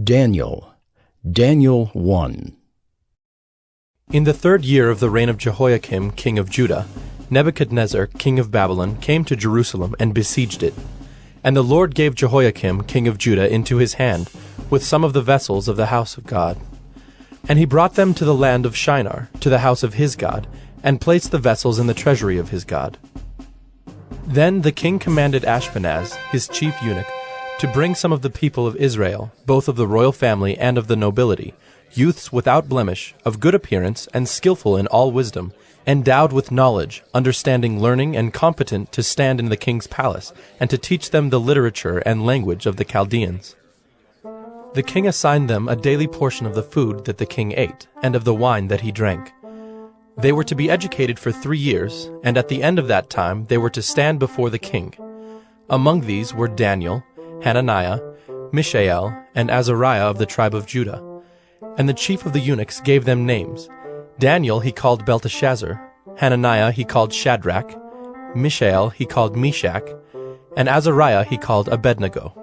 Daniel 1. In the 3rd year of the reign of Jehoiakim, king of Judah, Nebuchadnezzar, king of Babylon, came to Jerusalem and besieged it. And the Lord gave Jehoiakim, king of Judah, into his hand, with some of the vessels of the house of God. And he brought them to the land of Shinar, to the house of his God, and placed the vessels in the treasury of his God. Then the king commanded Ashpenaz, his chief eunuch, to bring some of the people of Israel, both of the royal family and of the nobility, youths without blemish, of good appearance, and skillful in all wisdom, endowed with knowledge, understanding learning, and competent to stand in the king's palace, and to teach them the literature and language of the Chaldeans. The king assigned them a daily portion of the food that the king ate, and of the wine that he drank. They were to be educated for 3 years, and at the end of that time they were to stand before the king. Among these were Daniel, Hananiah, Mishael, and Azariah of the tribe of Judah. And the chief of the eunuchs gave them names. Daniel he called Belteshazzar, Hananiah he called Shadrach, Mishael he called Meshach, and Azariah he called Abednego.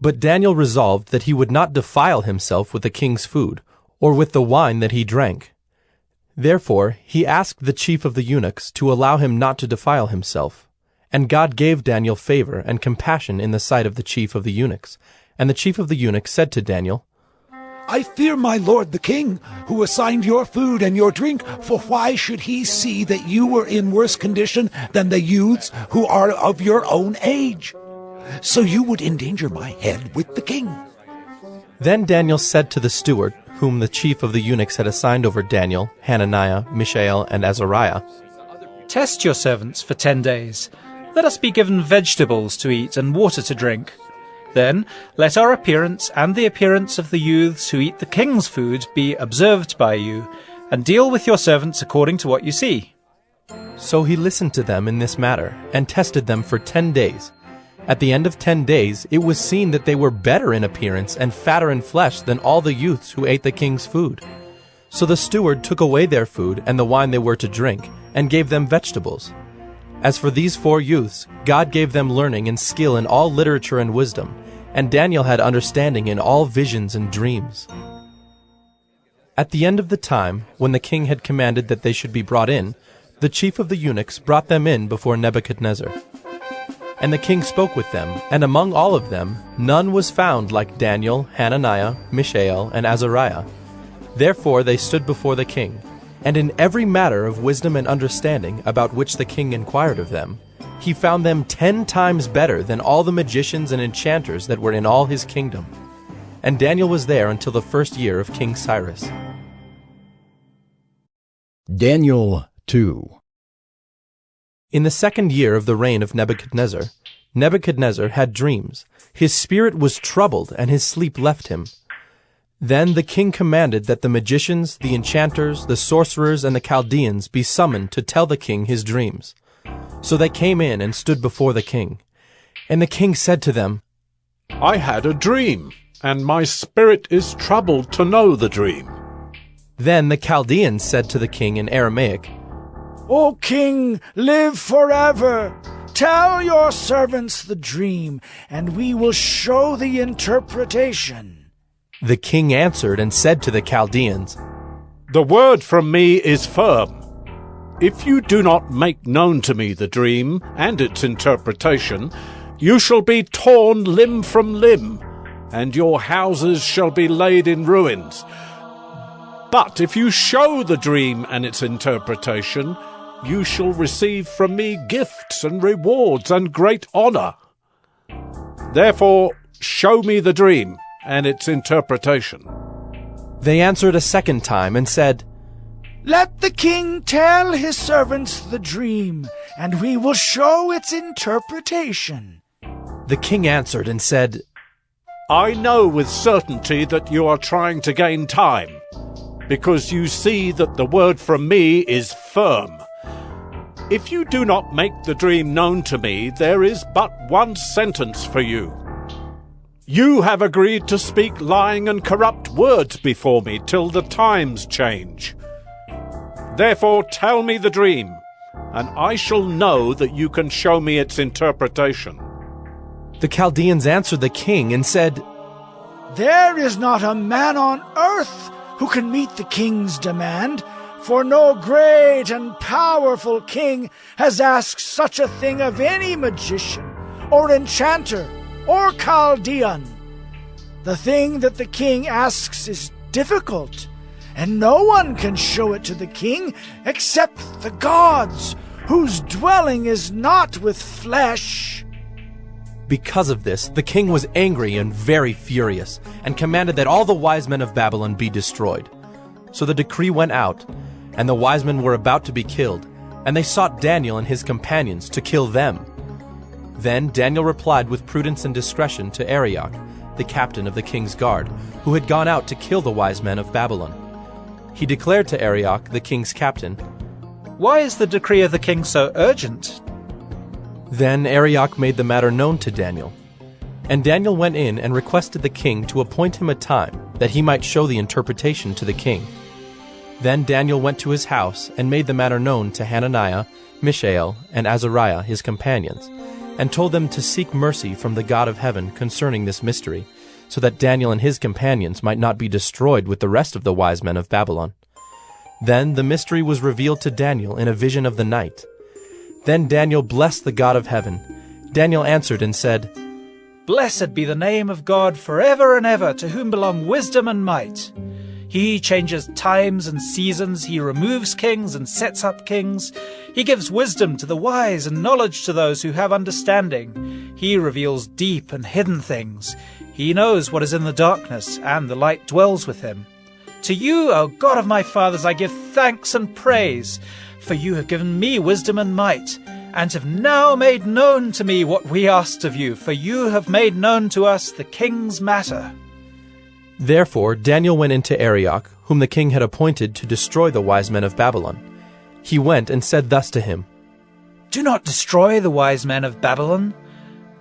But Daniel resolved that he would not defile himself with the king's food, or with the wine that he drank. Therefore he asked the chief of the eunuchs to allow him not to defile himself. And God gave Daniel favor and compassion in the sight of the chief of the eunuchs. And the chief of the eunuchs said to Daniel, I fear my lord the king, who assigned your food and your drink, for why should he see that you were in worse condition than the youths who are of your own age? So you would endanger my head with the king. Then Daniel said to the steward, whom the chief of the eunuchs had assigned over Daniel, Hananiah, Mishael, and Azariah, Test your servants for 10 days. Let us be given vegetables to eat and water to drink. Then let our appearance and the appearance of the youths who eat the king's food be observed by you, and deal with your servants according to what you see. So he listened to them in this matter, and tested them for 10 days. At the end of 10 days it was seen that they were better in appearance and fatter in flesh than all the youths who ate the king's food. So the steward took away their food and the wine they were to drink, and gave them vegetables. As for these 4 youths, God gave them learning and skill in all literature and wisdom, and Daniel had understanding in all visions and dreams. At the end of the time, when the king had commanded that they should be brought in, the chief of the eunuchs brought them in before Nebuchadnezzar. And the king spoke with them, and among all of them none was found like Daniel, Hananiah, Mishael, and Azariah. Therefore they stood before the king. And in every matter of wisdom and understanding about which the king inquired of them, he found them 10 times better than all the magicians and enchanters that were in all his kingdom. And Daniel was there until the 1st year of King Cyrus. Daniel 2. In the 2nd year of the reign of Nebuchadnezzar, Nebuchadnezzar had dreams. His spirit was troubled, and his sleep left him. Then the king commanded that the magicians, the enchanters, the sorcerers, and the Chaldeans be summoned to tell the king his dreams. So they came in and stood before the king. And the king said to them, I had a dream, and my spirit is troubled to know the dream. Then the Chaldeans said to the king in Aramaic, O king, live forever. Tell your servants the dream, and we will show the interpretation. The king answered and said to the Chaldeans, The word from me is firm. If you do not make known to me the dream and its interpretation, you shall be torn limb from limb, and your houses shall be laid in ruins. But if you show the dream and its interpretation, you shall receive from me gifts and rewards and great honor. Therefore, show me the dream and its interpretation. They answered a 2nd time and said, Let the king tell his servants the dream, and we will show its interpretation. The king answered and said, I know with certainty that you are trying to gain time, because you see that the word from me is firm. If you do not make the dream known to me, there is but one sentence for you. You have agreed to speak lying and corrupt words before me till the times change. Therefore tell me the dream, and I shall know that you can show me its interpretation. The Chaldeans answered the king and said, There is not a man on earth who can meet the king's demand, for no great and powerful king has asked such a thing of any magician, or enchanter, or Chaldean. The thing that the king asks is difficult, and no one can show it to the king except the gods, whose dwelling is not with flesh." Because of this, the king was angry and very furious, and commanded that all the wise men of Babylon be destroyed. So the decree went out, and the wise men were about to be killed, and they sought Daniel and his companions to kill them. Then Daniel replied with prudence and discretion to Arioch, the captain of the king's guard, who had gone out to kill the wise men of Babylon. He declared to Arioch, the king's captain, "Why is the decree of the king so urgent?" Then Arioch made the matter known to Daniel. And Daniel went in and requested the king to appoint him a time, that he might show the interpretation to the king. Then Daniel went to his house and made the matter known to Hananiah, Mishael, and Azariah his companions, and told them to seek mercy from the God of heaven concerning this mystery, so that Daniel and his companions might not be destroyed with the rest of the wise men of Babylon. Then the mystery was revealed to Daniel in a vision of the night. Then Daniel blessed the God of heaven. Daniel answered and said, "Blessed be the name of God forever and ever, to whom belong wisdom and might. He changes times and seasons, he removes kings and sets up kings. He gives wisdom to the wise and knowledge to those who have understanding. He reveals deep and hidden things. He knows what is in the darkness, and the light dwells with him. To you, O God of my fathers, I give thanks and praise, for you have given me wisdom and might, and have now made known to me what we asked of you, for you have made known to us the king's matter." Therefore Daniel went into Arioch, whom the king had appointed to destroy the wise men of Babylon. He went and said thus to him, "Do not destroy the wise men of Babylon.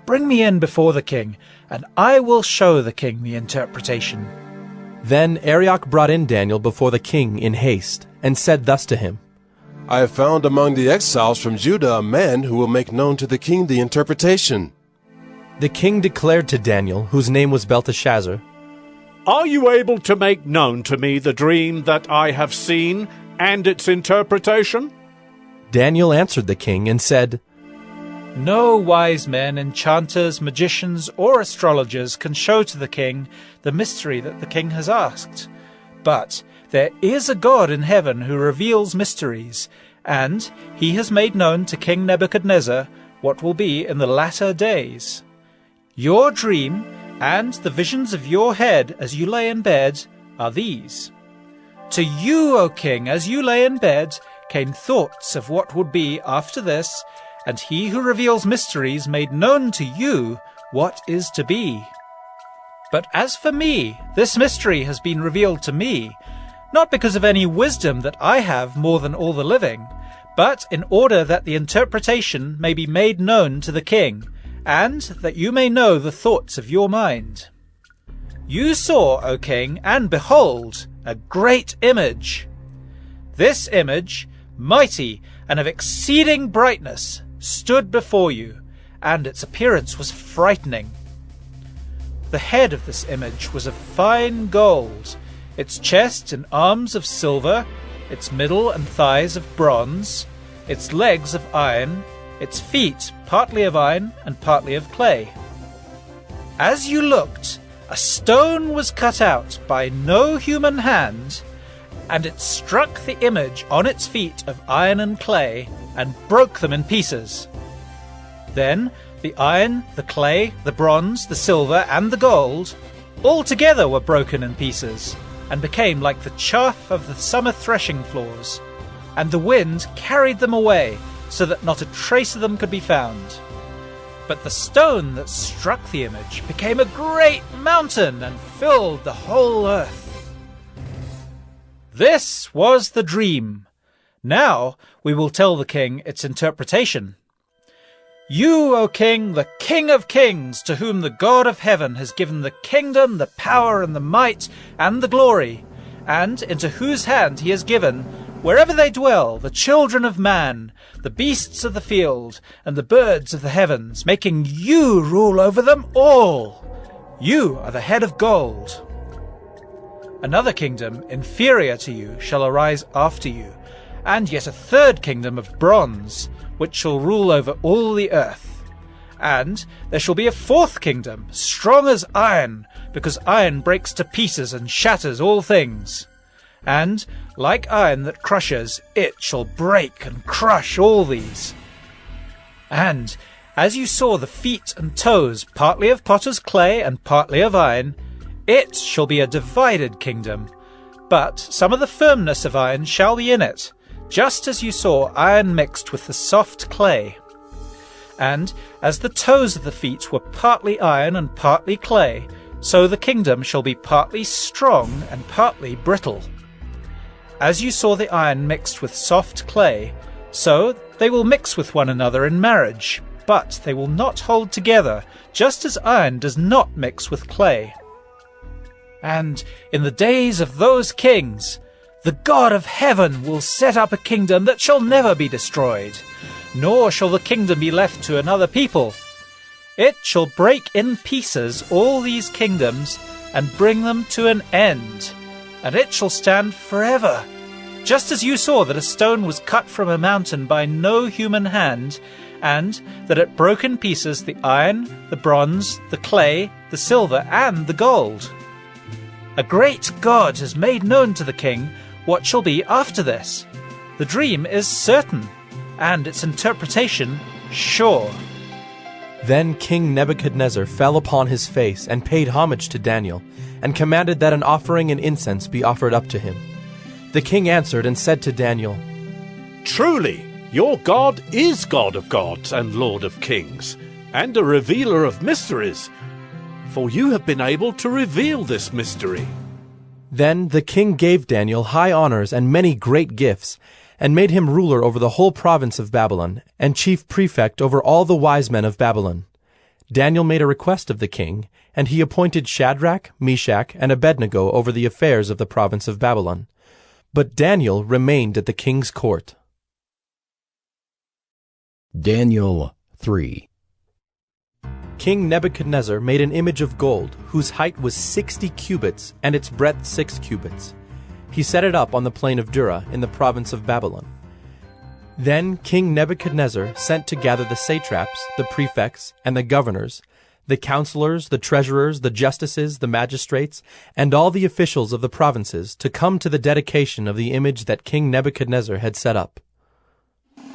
Bring me in before the king, and I will show the king the interpretation." Then Arioch brought in Daniel before the king in haste, and said thus to him, "I have found among the exiles from Judah a man who will make known to the king the interpretation." The king declared to Daniel, whose name was Belteshazzar, Are you able to make known to me the dream that I have seen and its interpretation? Daniel answered the king and said, "No wise men, enchanters, magicians, or astrologers can show to the king the mystery that the king has asked. But there is a God in heaven who reveals mysteries, and he has made known to King Nebuchadnezzar what will be in the latter days. Your dream and the visions of your head as you lay in bed are these. To you, O king, as you lay in bed, came thoughts of what would be after this, and he who reveals mysteries made known to you what is to be. But as for me, this mystery has been revealed to me, not because of any wisdom that I have more than all the living, but in order that the interpretation may be made known to the king, and that you may know the thoughts of your mind. You saw, O king, and behold, a great image. This image, mighty and of exceeding brightness, stood before you, and its appearance was frightening. The head of this image was of fine gold, its chest and arms of silver, its middle and thighs of bronze, its legs of iron, its feet partly of iron and partly of clay. As you looked, a stone was cut out by no human hand, and it struck the image on its feet of iron and clay, and broke them in pieces. Then the iron, the clay, the bronze, the silver, and the gold all together were broken in pieces, and became like the chaff of the summer threshing floors, and the wind carried them away, so that not a trace of them could be found. But the stone that struck the image became a great mountain and filled the whole earth. This was the dream. Now we will tell the king its interpretation. You, O king, the King of kings, to whom the God of heaven has given the kingdom, the power, and the might, and the glory, and into whose hand he has given, wherever they dwell, the children of man, the beasts of the field, and the birds of the heavens, making you rule over them all. You are the head of gold. Another kingdom, inferior to you, shall arise after you, and yet a third kingdom of bronze, which shall rule over all the earth. And there shall be a fourth kingdom, strong as iron, because iron breaks to pieces and shatters all things. And, like iron that crushes, it shall break and crush all these. And, as you saw the feet and toes, partly of potter's clay and partly of iron, it shall be a divided kingdom. But some of the firmness of iron shall be in it, just as you saw iron mixed with the soft clay. And, as the toes of the feet were partly iron and partly clay, so the kingdom shall be partly strong and partly brittle. As you saw the iron mixed with soft clay, so they will mix with one another in marriage, but they will not hold together, just as iron does not mix with clay. And in the days of those kings, the God of heaven will set up a kingdom that shall never be destroyed, nor shall the kingdom be left to another people. It shall break in pieces all these kingdoms and bring them to an end, and it shall stand forever. Just as you saw that a stone was cut from a mountain by no human hand, and that it broke in pieces the iron, the bronze, the clay, the silver, and the gold. A great God has made known to the king what shall be after this. The dream is certain, and its interpretation sure. Then King Nebuchadnezzar fell upon his face and paid homage to Daniel, and commanded that an offering and incense be offered up to him. The king answered and said to Daniel, Truly, your God is God of gods and Lord of kings, and a revealer of mysteries, for you have been able to reveal this mystery. Then the king gave Daniel high honors and many great gifts, and made him ruler over the whole province of Babylon, and chief prefect over all the wise men of Babylon. Daniel made a request of the king, and he appointed Shadrach, Meshach, and Abednego over the affairs of the province of Babylon. But Daniel remained at the king's court. Daniel 3. King Nebuchadnezzar made an image of gold, whose height was 60 cubits, and its breadth 6 cubits. He set it up on the plain of Dura in the province of Babylon. Then King Nebuchadnezzar sent to gather the satraps, the prefects, and the governors, the counselors, the treasurers, the justices, the magistrates, and all the officials of the provinces to come to the dedication of the image that King Nebuchadnezzar had set up.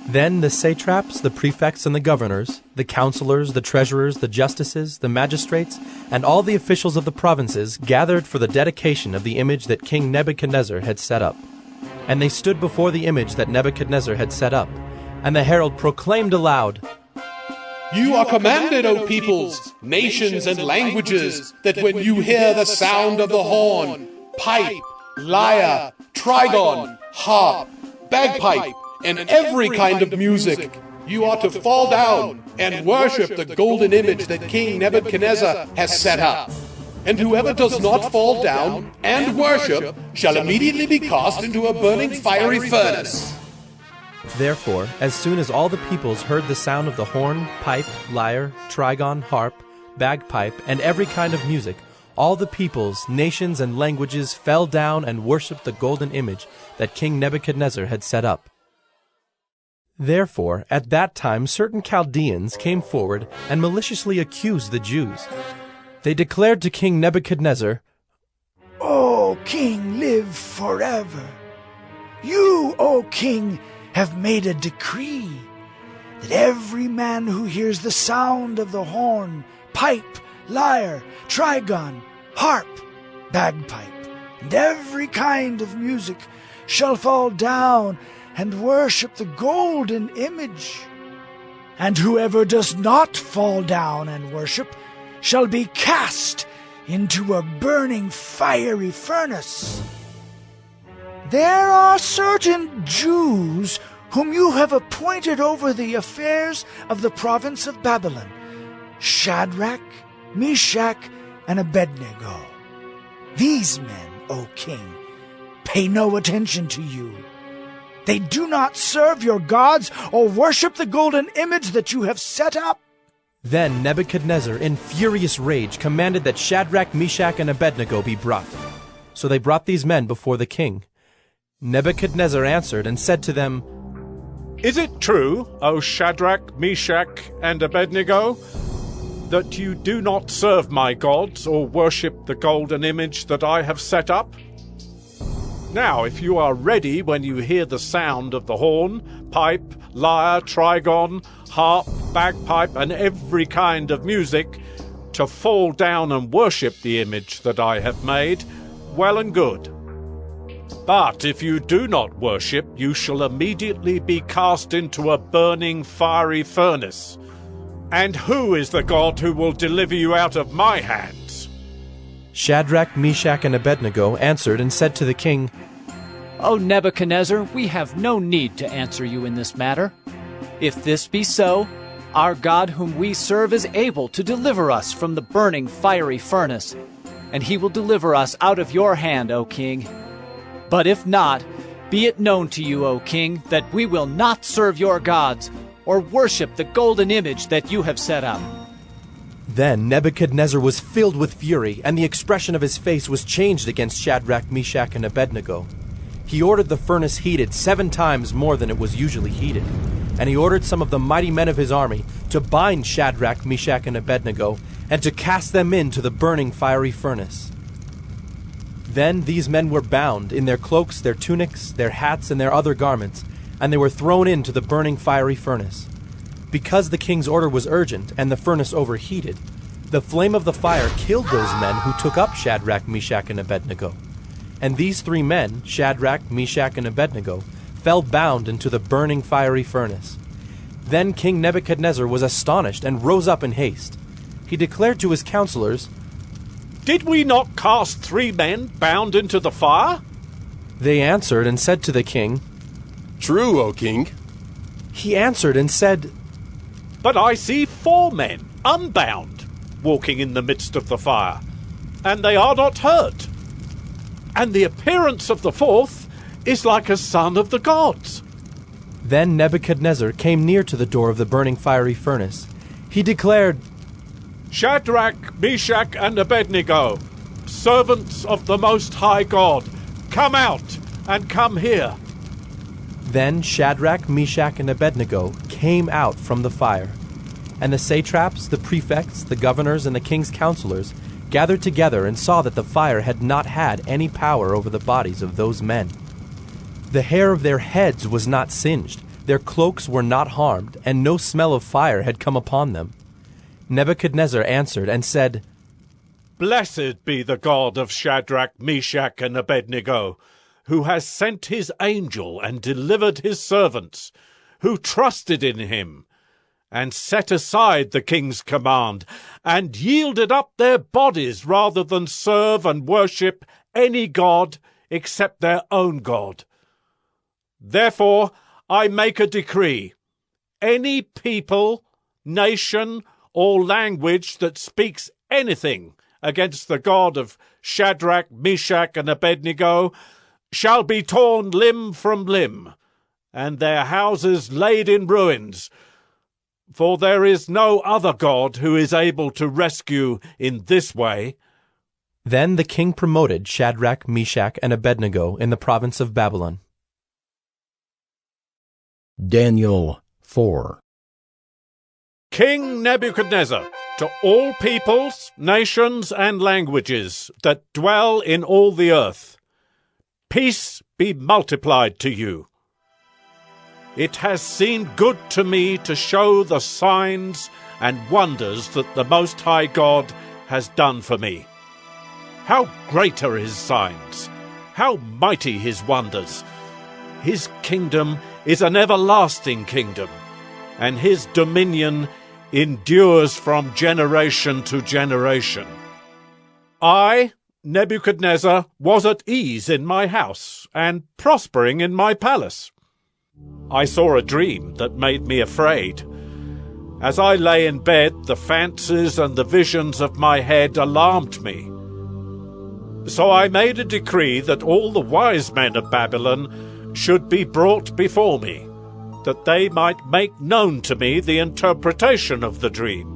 Then the satraps, the prefects, and the governors, the counselors, the treasurers, the justices, the magistrates, and all the officials of the provinces gathered for the dedication of the image that King Nebuchadnezzar had set up. And they stood before the image that Nebuchadnezzar had set up, and the herald proclaimed aloud, You are commanded, O peoples, nations, and languages, that when you hear the sound of the horn, pipe, lyre, trigon, harp, bagpipe, and every kind of music, you are to fall down and worship the golden image that King Nebuchadnezzar has set up. And whoever does not fall down and worship shall immediately be cast into a burning fiery furnace. Therefore, as soon as all the peoples heard the sound of the horn, pipe, lyre, trigon, harp, bagpipe, and every kind of music, all the peoples, nations, and languages fell down and worshipped the golden image that King Nebuchadnezzar had set up. Therefore, at that time certain Chaldeans came forward and maliciously accused the Jews. They declared to King Nebuchadnezzar, O king, live forever. You, O king, have made a decree that every man who hears the sound of the horn, pipe, lyre, trigon, harp, bagpipe, and every kind of music shall fall down and worship the golden image. And whoever does not fall down and worship shall be cast into a burning fiery furnace. There are certain Jews whom you have appointed over the affairs of the province of Babylon, Shadrach, Meshach, and Abednego. These men, O king, pay no attention to you. They do not serve your gods or worship the golden image that you have set up. Then Nebuchadnezzar, in furious rage, commanded that Shadrach, Meshach, and Abednego be brought. So they brought these men before the king. Nebuchadnezzar answered and said to them, Is it true, O Shadrach, Meshach, and Abednego, that you do not serve my gods or worship the golden image that I have set up? Now, if you are ready when you hear the sound of the horn, pipe, lyre, trigon, harp, bagpipe, and every kind of music, to fall down and worship the image that I have made, well and good. But if you do not worship, you shall immediately be cast into a burning fiery furnace. And who is the God who will deliver you out of my hands? Shadrach, Meshach, and Abednego answered and said to the king, O Nebuchadnezzar, we have no need to answer you in this matter. If this be so, our God whom we serve is able to deliver us from the burning fiery furnace, and he will deliver us out of your hand, O king. But if not, be it known to you, O king, that we will not serve your gods, or worship the golden image that you have set up. Then Nebuchadnezzar was filled with fury, and the expression of his face was changed against Shadrach, Meshach, and Abednego. He ordered the furnace heated 7 times more than it was usually heated, and he ordered some of the mighty men of his army to bind Shadrach, Meshach, and Abednego, and to cast them into the burning fiery furnace. Then these men were bound in their cloaks, their tunics, their hats, and their other garments, and they were thrown into the burning fiery furnace. Because the king's order was urgent and the furnace overheated, the flame of the fire killed those men who took up Shadrach, Meshach, and Abednego. And these 3 men, Shadrach, Meshach, and Abednego, fell bound into the burning fiery furnace. Then King Nebuchadnezzar was astonished and rose up in haste. He declared to his counselors, Did we not cast 3 men bound into the fire? They answered and said to the king, True, O king. He answered and said, But I see 4 men, unbound, walking in the midst of the fire, and they are not hurt. And the appearance of the 4th is like a son of the gods. Then Nebuchadnezzar came near to the door of the burning fiery furnace. He declared, Shadrach, Meshach, and Abednego, servants of the Most High God, come out and come here. Then Shadrach, Meshach, and Abednego came out from the fire. And the satraps, the prefects, the governors, and the king's counselors gathered together and saw that the fire had not had any power over the bodies of those men. The hair of their heads was not singed, their cloaks were not harmed, and no smell of fire had come upon them. Nebuchadnezzar answered and said, Blessed be the God of Shadrach, Meshach, and Abednego, who has sent his angel and delivered his servants, who trusted in him, and set aside the king's command, and yielded up their bodies rather than serve and worship any god except their own God. Therefore I make a decree. Any people, nation, or language that speaks anything against the God of Shadrach, Meshach, and Abednego shall be torn limb from limb, and their houses laid in ruins. For there is no other God who is able to rescue in this way. Then the king promoted Shadrach, Meshach, and Abednego in the province of Babylon. Daniel 4. King Nebuchadnezzar, to all peoples, nations, and languages that dwell in all the earth, peace be multiplied to you. It has seemed good to me to show the signs and wonders that the Most High God has done for me. How great are his signs! How mighty his wonders! His kingdom is an everlasting kingdom, and his dominion endures from generation to generation. I, Nebuchadnezzar, was at ease in my house and prospering in my palace. I saw a dream that made me afraid. As I lay in bed, the fancies and the visions of my head alarmed me. So I made a decree that all the wise men of Babylon should be brought before me, that they might make known to me the interpretation of the dream.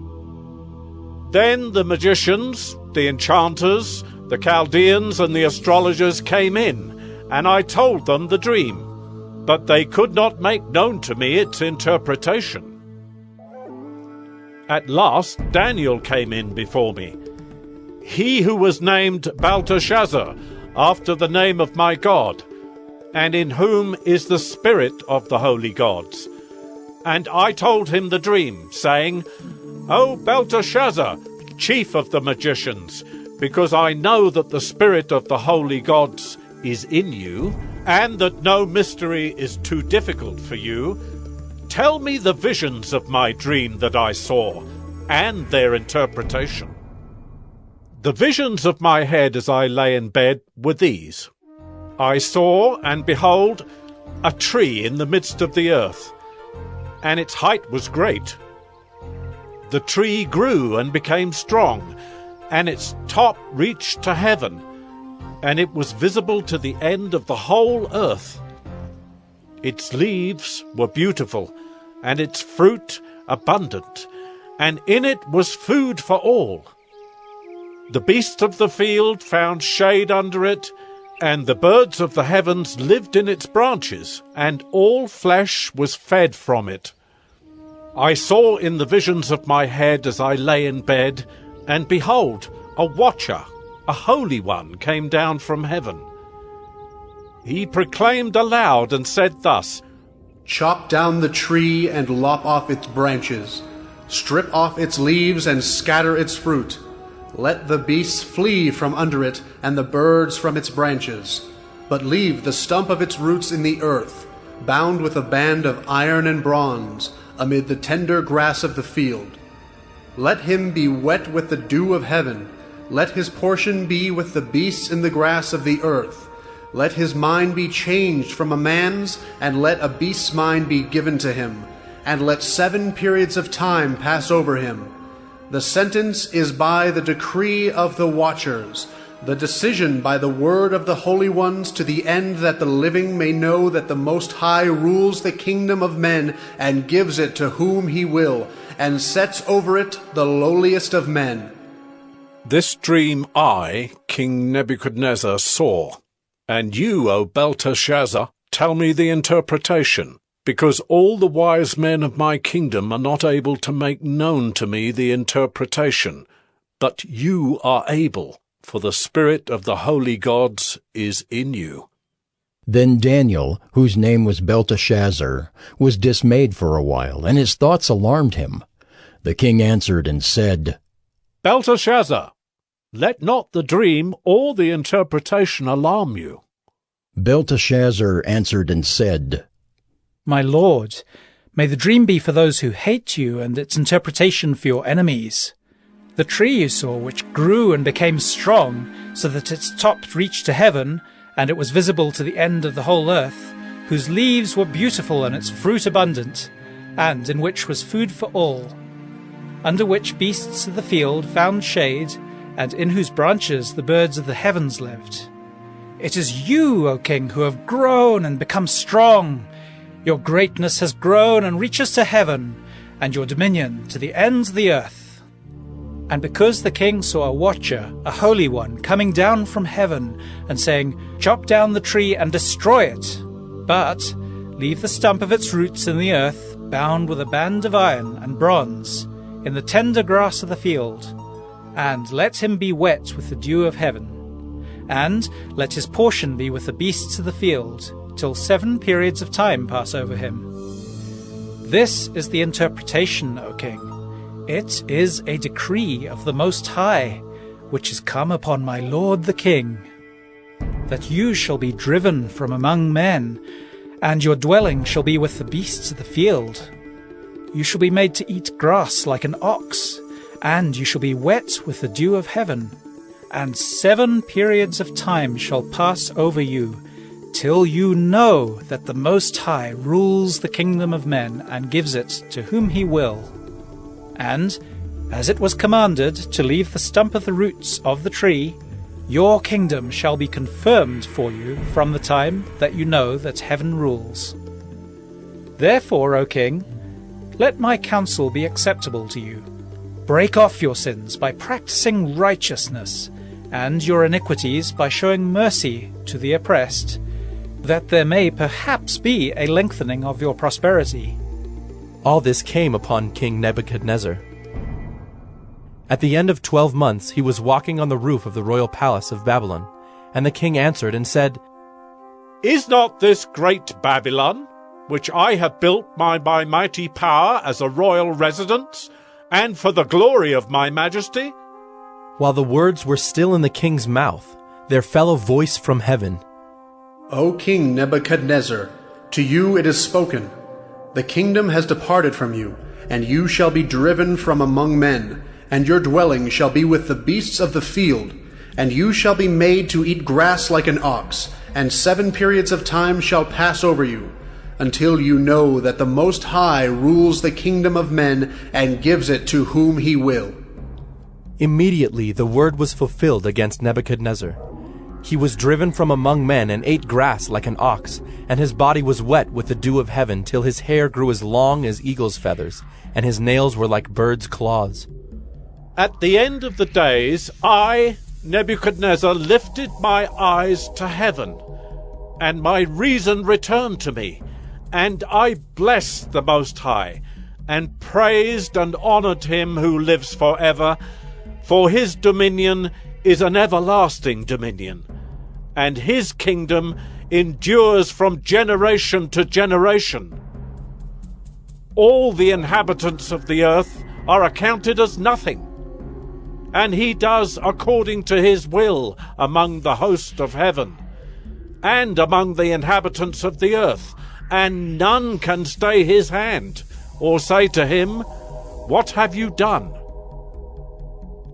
Then the magicians, the enchanters, the Chaldeans, and the astrologers came in, and I told them the dream, but they could not make known to me its interpretation. At last Daniel came in before me, he who was named Belteshazzar, after the name of my God, and in whom is the spirit of the holy gods. And I told him the dream, saying, O Belteshazzar, chief of the magicians, because I know that the spirit of the holy gods is in you, and that no mystery is too difficult for you, tell me the visions of my dream that I saw, and their interpretation. The visions of my head as I lay in bed were these. I saw, and behold, a tree in the midst of the earth, and its height was great. The tree grew and became strong, and its top reached to heaven, and it was visible to the end of the whole earth. Its leaves were beautiful, and its fruit abundant, and in it was food for all. The beasts of the field found shade under it, and the birds of the heavens lived in its branches, and all flesh was fed from it. I saw in the visions of my head as I lay in bed, and behold, a watcher, a holy one, came down from heaven. He proclaimed aloud and said thus, Chop down the tree and lop off its branches. Strip off its leaves and scatter its fruit. Let the beasts flee from under it, and the birds from its branches. But leave the stump of its roots in the earth, bound with a band of iron and bronze, amid the tender grass of the field. Let him be wet with the dew of heaven. Let his portion be with the beasts in the grass of the earth. Let his mind be changed from a man's, and let a beast's mind be given to him. And let 7 periods of time pass over him. The sentence is by the decree of the watchers, the decision by the word of the holy ones, to the end that the living may know that the Most High rules the kingdom of men, and gives it to whom he will, and sets over it the lowliest of men. This dream I, King Nebuchadnezzar, saw, and you, O Belteshazzar, tell me the interpretation, because all the wise men of my kingdom are not able to make known to me the interpretation, but you are able, for the spirit of the holy gods is in you. Then Daniel, whose name was Belteshazzar, was dismayed for a while, and his thoughts alarmed him. The king answered and said, Belteshazzar, let not the dream or the interpretation alarm you. Belteshazzar answered and said, My lord, may the dream be for those who hate you, and its interpretation for your enemies. The tree you saw, which grew and became strong, so that its top reached to heaven, and it was visible to the end of the whole earth, whose leaves were beautiful and its fruit abundant, and in which was food for all, under which beasts of the field found shade, and in whose branches the birds of the heavens lived. It is you, O king, who have grown and become strong. Your greatness has grown and reaches to heaven, and your dominion to the ends of the earth. And because the king saw a watcher, a holy one, coming down from heaven, and saying, Chop down the tree and destroy it, but leave the stump of its roots in the earth, bound with a band of iron and bronze, in the tender grass of the field, and let him be wet with the dew of heaven, and let his portion be with the beasts of the field, till 7 periods of time pass over him. This is the interpretation, O king. It is a decree of the Most High, which is come upon my lord the king, that you shall be driven from among men, and your dwelling shall be with the beasts of the field. You shall be made to eat grass like an ox, and you shall be wet with the dew of heaven, and 7 periods of time shall pass over you, till you know that the Most High rules the kingdom of men, and gives it to whom he will. And, as it was commanded to leave the stump of the roots of the tree, your kingdom shall be confirmed for you from the time that you know that heaven rules. Therefore, O king, let my counsel be acceptable to you. Break off your sins by practicing righteousness, and your iniquities by showing mercy to the oppressed, that there may perhaps be a lengthening of your prosperity. All this came upon King Nebuchadnezzar. At the end of 12 months he was walking on the roof of the royal palace of Babylon, and the king answered and said, Is not this great Babylon, which I have built by my mighty power as a royal residence, and for the glory of my majesty? While the words were still in the king's mouth, there fell a voice from heaven. O King Nebuchadnezzar, to you it is spoken. The kingdom has departed from you, and you shall be driven from among men, and your dwelling shall be with the beasts of the field, and you shall be made to eat grass like an ox, and 7 periods of time shall pass over you, until you know that the Most High rules the kingdom of men and gives it to whom he will. Immediately the word was fulfilled against Nebuchadnezzar. He was driven from among men and ate grass like an ox, and his body was wet with the dew of heaven till his hair grew as long as eagle's feathers, and his nails were like birds' claws. At the end of the days, I, Nebuchadnezzar, lifted my eyes to heaven, and my reason returned to me, and I blessed the Most High, and praised and honored him who lives forever, for his dominion is an everlasting dominion, and his kingdom endures from generation to generation. All the inhabitants of the earth are accounted as nothing, and he does according to his will among the host of heaven, and among the inhabitants of the earth, and none can stay his hand, or say to him, What have you done?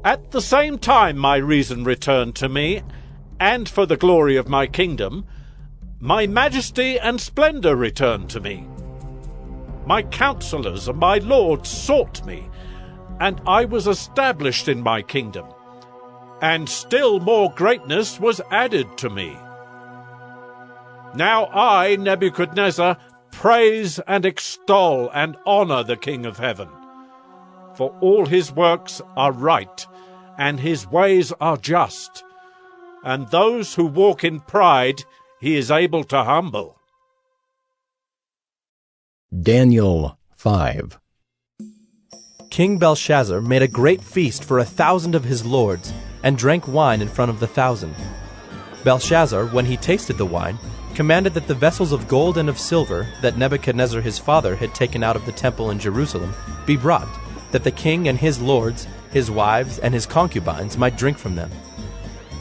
At the same time my reason returned to me, and for the glory of my kingdom, my majesty and splendor returned to me. My counselors and my lords sought me, and I was established in my kingdom, and still more greatness was added to me. Now I, Nebuchadnezzar, praise and extol and honor the King of heaven, for all his works are right, and his ways are just, and those who walk in pride he is able to humble. Daniel 5. King Belshazzar made a great feast for 1,000 of his lords, and drank wine in front of the 1,000. Belshazzar, when he tasted the wine, commanded that the vessels of gold and of silver that Nebuchadnezzar his father had taken out of the temple in Jerusalem be brought, that the king and his lords, his wives, and his concubines might drink from them.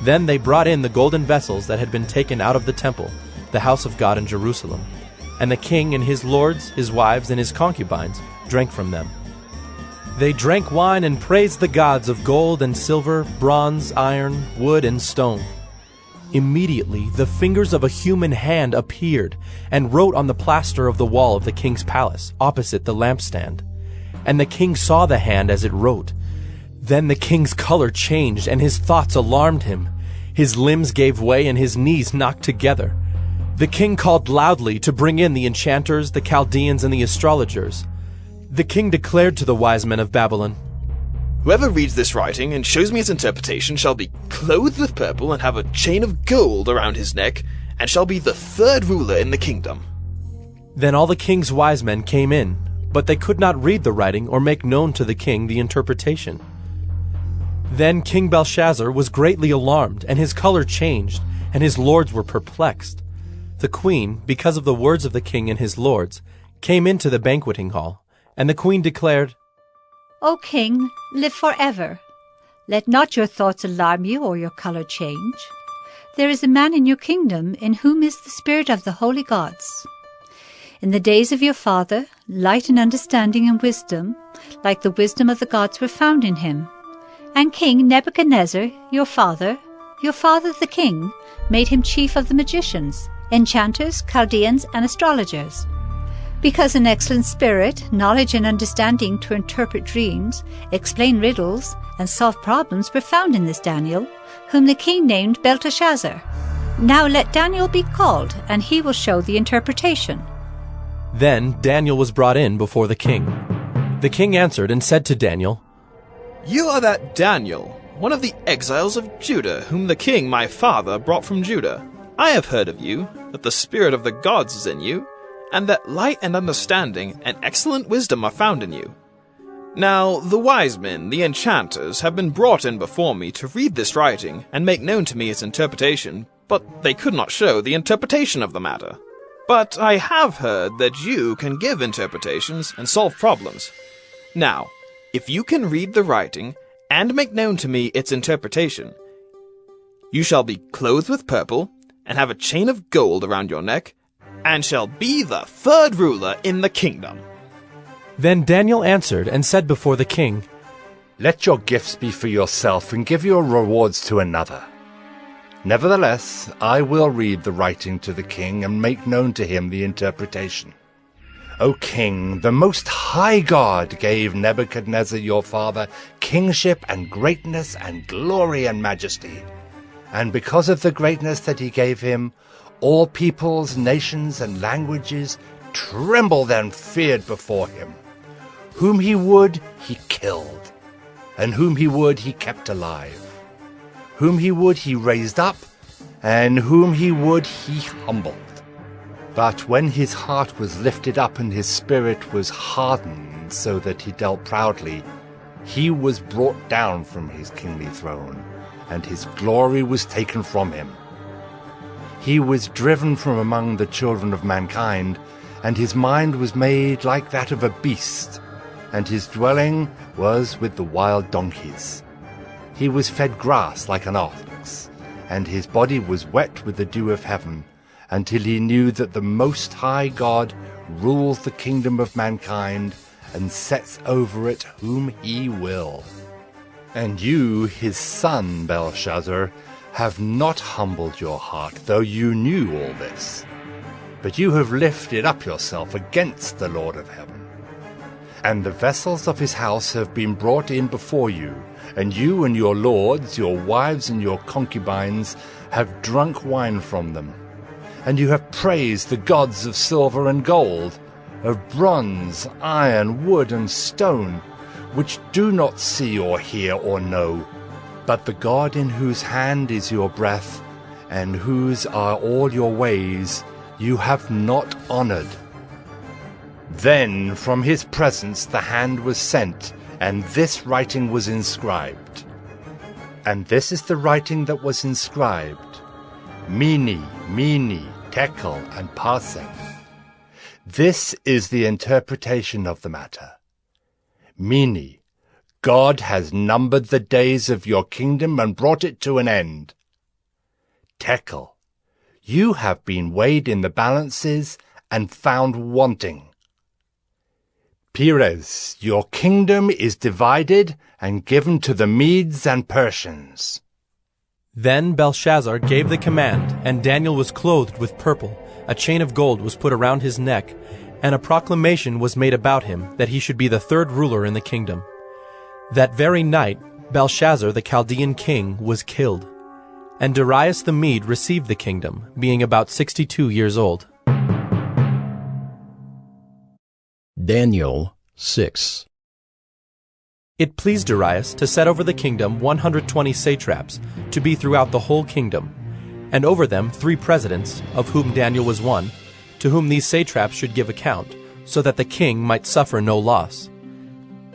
Then they brought in the golden vessels that had been taken out of the temple, the house of God in Jerusalem. And the king and his lords, his wives, and his concubines drank from them. They drank wine and praised the gods of gold and silver, bronze, iron, wood, and stone. Immediately the fingers of a human hand appeared and wrote on the plaster of the wall of the king's palace, opposite the lampstand. And the king saw the hand as it wrote. Then the king's color changed, and his thoughts alarmed him. His limbs gave way, and his knees knocked together. The king called loudly to bring in the enchanters, the Chaldeans, and the astrologers. The king declared to the wise men of Babylon, Whoever reads this writing and shows me its interpretation shall be clothed with purple and have a chain of gold around his neck, and shall be the 3rd ruler in the kingdom. Then all the king's wise men came in, but they could not read the writing or make known to the king the interpretation. Then King Belshazzar was greatly alarmed, and his color changed, and his lords were perplexed. The queen, because of the words of the king and his lords, came into the banqueting hall, and the queen declared, O king, live forever. Let not your thoughts alarm you or your color change. There is a man in your kingdom in whom is the spirit of the holy gods. In the days of your father, light and understanding and wisdom, like the wisdom of the gods, were found in him. And King Nebuchadnezzar, your father the king, made him chief of the magicians, enchanters, Chaldeans, and astrologers. Because an excellent spirit, knowledge and understanding to interpret dreams, explain riddles, and solve problems were found in this Daniel, whom the king named Belteshazzar. Now let Daniel be called, and he will show the interpretation. Then Daniel was brought in before the king. The king answered and said to Daniel, You are that Daniel, one of the exiles of Judah, whom the king my father brought from Judah. I have heard of you, that the spirit of the gods is in you, and that light and understanding and excellent wisdom are found in you. Now the wise men, the enchanters, have been brought in before me to read this writing and make known to me its interpretation, but they could not show the interpretation of the matter. But I have heard that you can give interpretations and solve problems. Now, if you can read the writing and make known to me its interpretation, you shall be clothed with purple and have a chain of gold around your neck, and shall be the third ruler in the kingdom. Then Daniel answered and said before the king, Let your gifts be for yourself, and give your rewards to another. Nevertheless, I will read the writing to the king, and make known to him the interpretation. O king, the Most High God gave Nebuchadnezzar your father kingship and greatness and glory and majesty. And because of the greatness that he gave him, all peoples, nations, and languages trembled and feared before him. Whom he would, he killed, and whom he would, he kept alive. Whom he would, he raised up, and whom he would, he humbled. But when his heart was lifted up and his spirit was hardened so that he dealt proudly, he was brought down from his kingly throne, and his glory was taken from him. He was driven from among the children of mankind, and his mind was made like that of a beast, and his dwelling was with the wild donkeys. He was fed grass like an ox, and his body was wet with the dew of heaven, until he knew that the Most High God rules the kingdom of mankind, and sets over it whom he will. And you, his son, Belshazzar, have not humbled your heart, though you knew all this. But you have lifted up yourself against the Lord of heaven. And the vessels of his house have been brought in before you, and you and your lords, your wives and your concubines, have drunk wine from them. And you have praised the gods of silver and gold, of bronze, iron, wood, and stone, which do not see or hear or know, but the God in whose hand is your breath, and whose are all your ways, you have not honored. Then from his presence the hand was sent, and this writing was inscribed. And this is the writing that was inscribed: Mene, Mene, Tekel, and Parsec. This is the interpretation of the matter. Mene, God has numbered the days of your kingdom and brought it to an end. Tekel, you have been weighed in the balances and found wanting. Peres, your kingdom is divided and given to the Medes and Persians. Then Belshazzar gave the command, and Daniel was clothed with purple. A chain of gold was put around his neck, and a proclamation was made about him that he should be the third ruler in the kingdom. That very night Belshazzar the Chaldean king was killed, and Darius the Mede received the kingdom, being about 62 years old. Daniel 6. It pleased Darius to set over the kingdom 120 satraps, to be throughout the whole kingdom, and over them 3 presidents, of whom Daniel was one, to whom these satraps should give account, so that the king might suffer no loss.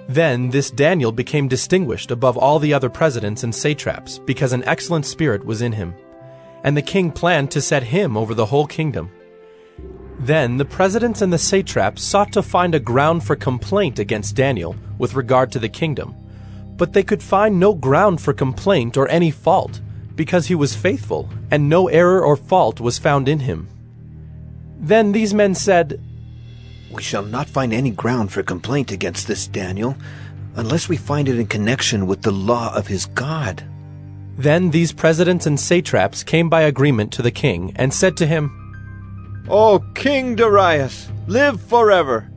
Then this Daniel became distinguished above all the other presidents and satraps, because an excellent spirit was in him. And the king planned to set him over the whole kingdom. Then the presidents and the satraps sought to find a ground for complaint against Daniel with regard to the kingdom, but they could find no ground for complaint or any fault, because he was faithful, and no error or fault was found in him. Then these men said, We shall not find any ground for complaint against this Daniel, unless we find it in connection with the law of his God. Then these presidents and satraps came by agreement to the king, and said to him, O King Darius, live forever!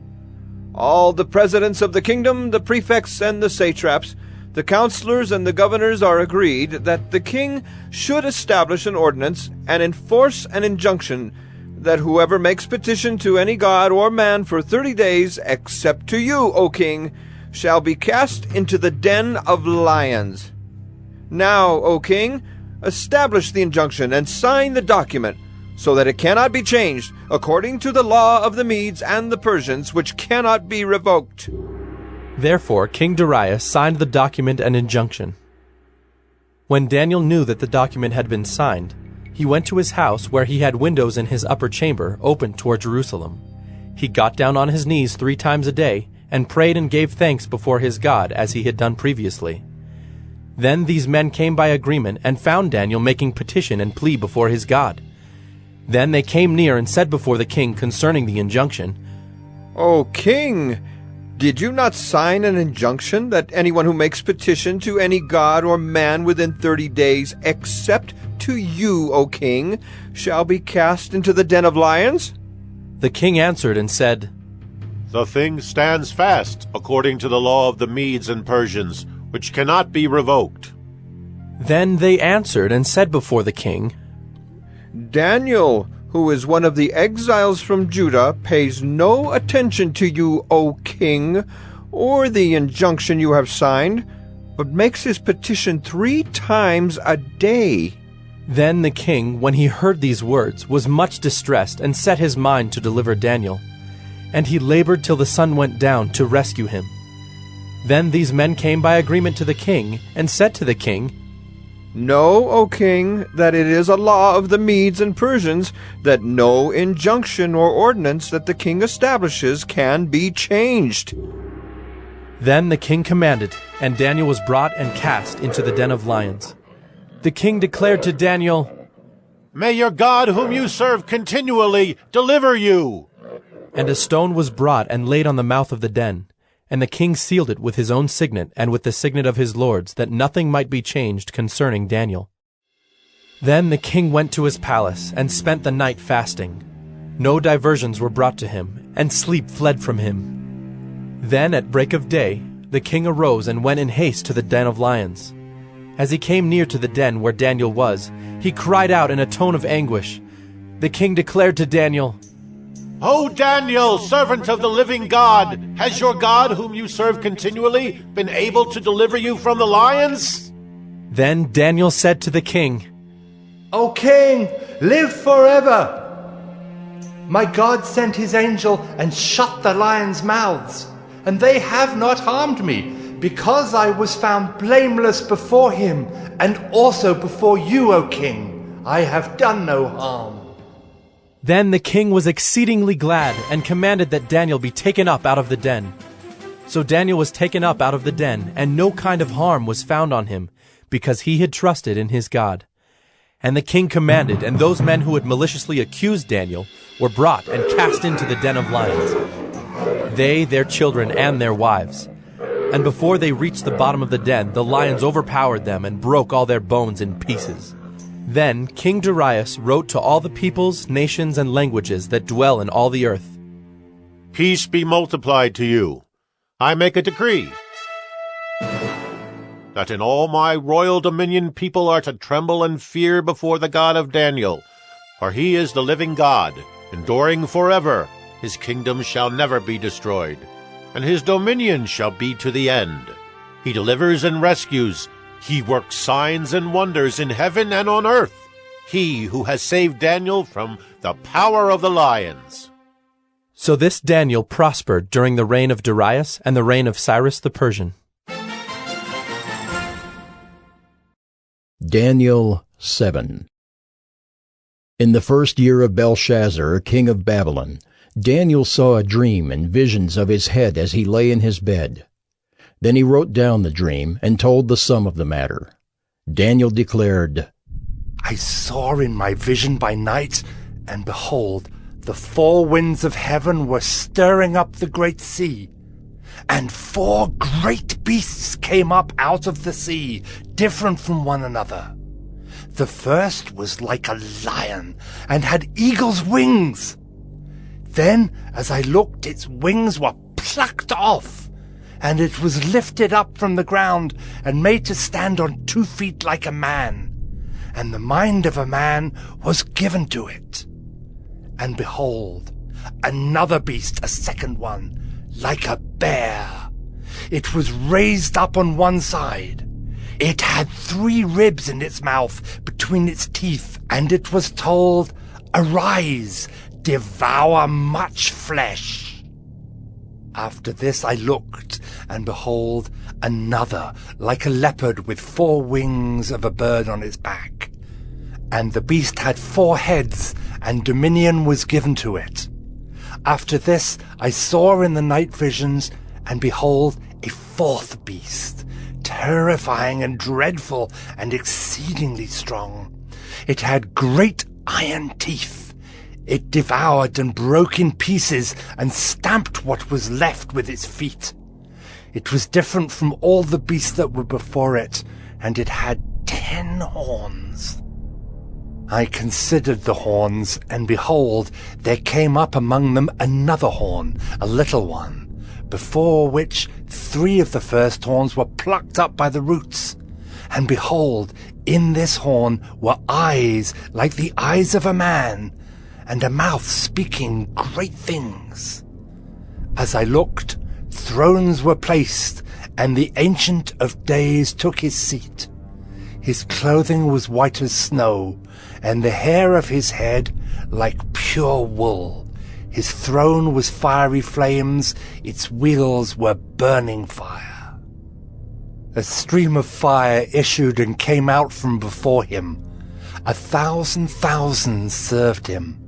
All the presidents of the kingdom, the prefects and the satraps, the counselors and the governors are agreed that the king should establish an ordinance and enforce an injunction that whoever makes petition to any god or man for 30 days, except to you, O king, shall be cast into the den of lions. Now, O king, establish the injunction and sign the document, so that it cannot be changed, according to the law of the Medes and the Persians, which cannot be revoked. Therefore King Darius signed the document and injunction. When Daniel knew that the document had been signed, he went to his house where he had windows in his upper chamber open toward Jerusalem. He got down on his knees 3 times a day and prayed and gave thanks before his God as he had done previously. Then these men came by agreement and found Daniel making petition and plea before his God. Then they came near and said before the king concerning the injunction, O king, did you not sign an injunction that anyone who makes petition to any god or man within 30 days, except to you, O king, shall be cast into the den of lions? The king answered and said, The thing stands fast according to the law of the Medes and Persians, which cannot be revoked. Then they answered and said before the king, Daniel, who is one of the exiles from Judah, pays no attention to you, O king, or the injunction you have signed, but makes his petition 3 times a day. Then the king, when he heard these words, was much distressed and set his mind to deliver Daniel. And he labored till the sun went down to rescue him. Then these men came by agreement to the king and said to the king, Know, O king, that it is a law of the Medes and Persians that no injunction or ordinance that the king establishes can be changed. Then the king commanded, and Daniel was brought and cast into the den of lions. The king declared to Daniel, May your God, whom you serve continually, deliver you. And a stone was brought and laid on the mouth of the den. And the king sealed it with his own signet and with the signet of his lords, that nothing might be changed concerning Daniel. Then the king went to his palace and spent the night fasting. No diversions were brought to him, and sleep fled from him. Then at break of day the king arose and went in haste to the den of lions. As he came near to the den where Daniel was, he cried out in a tone of anguish. The king declared to Daniel, O Daniel, servant of the living God, has your God, whom you serve continually, been able to deliver you from the lions? Then Daniel said to the king, O king, live forever! My God sent his angel and shut the lions' mouths, and they have not harmed me, because I was found blameless before him, and also before you, O king. I have done no harm. Then the king was exceedingly glad, and commanded that Daniel be taken up out of the den. So Daniel was taken up out of the den, and no kind of harm was found on him, because he had trusted in his God. And the king commanded, and those men who had maliciously accused Daniel were brought and cast into the den of lions, they, their children, and their wives. And before they reached the bottom of the den, the lions overpowered them and broke all their bones in pieces. Then King Darius wrote to all the peoples, nations, and languages that dwell in all the earth, Peace be multiplied to you. I make a decree that in all my royal dominion people are to tremble and fear before the God of Daniel, for he is the living God, enduring forever. His kingdom shall never be destroyed, and his dominion shall be to the end. He delivers and rescues. He works signs and wonders in heaven and on earth. He who has saved Daniel from the power of the lions. So this Daniel prospered during the reign of Darius and the reign of Cyrus the Persian. Daniel 7. In the 1st year of Belshazzar, king of Babylon, Daniel saw a dream and visions of his head as he lay in his bed. Then he wrote down the dream and told the sum of the matter. Daniel declared, I saw in my vision by night, and behold, the 4 winds of heaven were stirring up the great sea. And 4 great beasts came up out of the sea, different from one another. The first was like a lion, and had eagle's wings. Then, as I looked, its wings were plucked off, and it was lifted up from the ground, and made to stand on 2 feet like a man. And the mind of a man was given to it. And behold, another beast, a second one, like a bear. it was raised up on one side. It had 3 ribs in its mouth between its teeth, and it was told, "Arise, devour much flesh." After this I looked, and behold, another, like a leopard with 4 wings of a bird on its back. And the beast had 4 heads, and dominion was given to it. After this I saw in the night visions, and behold, a 4th beast, terrifying and dreadful and exceedingly strong. It had great iron teeth. It devoured and broke in pieces and stamped what was left with its feet. It was different from all the beasts that were before it, and it had 10 horns. I considered the horns, and behold, there came up among them another horn, a little one, before which 3 of the first horns were plucked up by the roots. And behold, in this horn were eyes like the eyes of a man, and a mouth speaking great things. As I looked, thrones were placed, and the Ancient of Days took his seat. His clothing was white as snow, and the hair of his head like pure wool. His throne was fiery flames, its wheels were burning fire. A stream of fire issued and came out from before him. 1,000 thousands served him,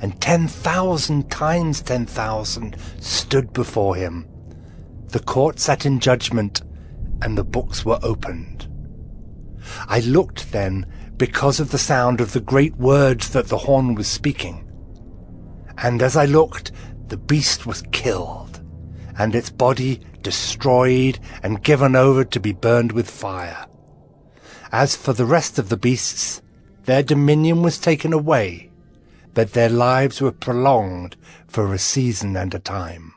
and 10,000 times 10,000 stood before him. The court sat in judgment, and the books were opened. I looked then, because of the sound of the great words that the horn was speaking. And as I looked, the beast was killed, and its body destroyed and given over to be burned with fire. As for the rest of the beasts, their dominion was taken away, but their lives were prolonged for a season and a time.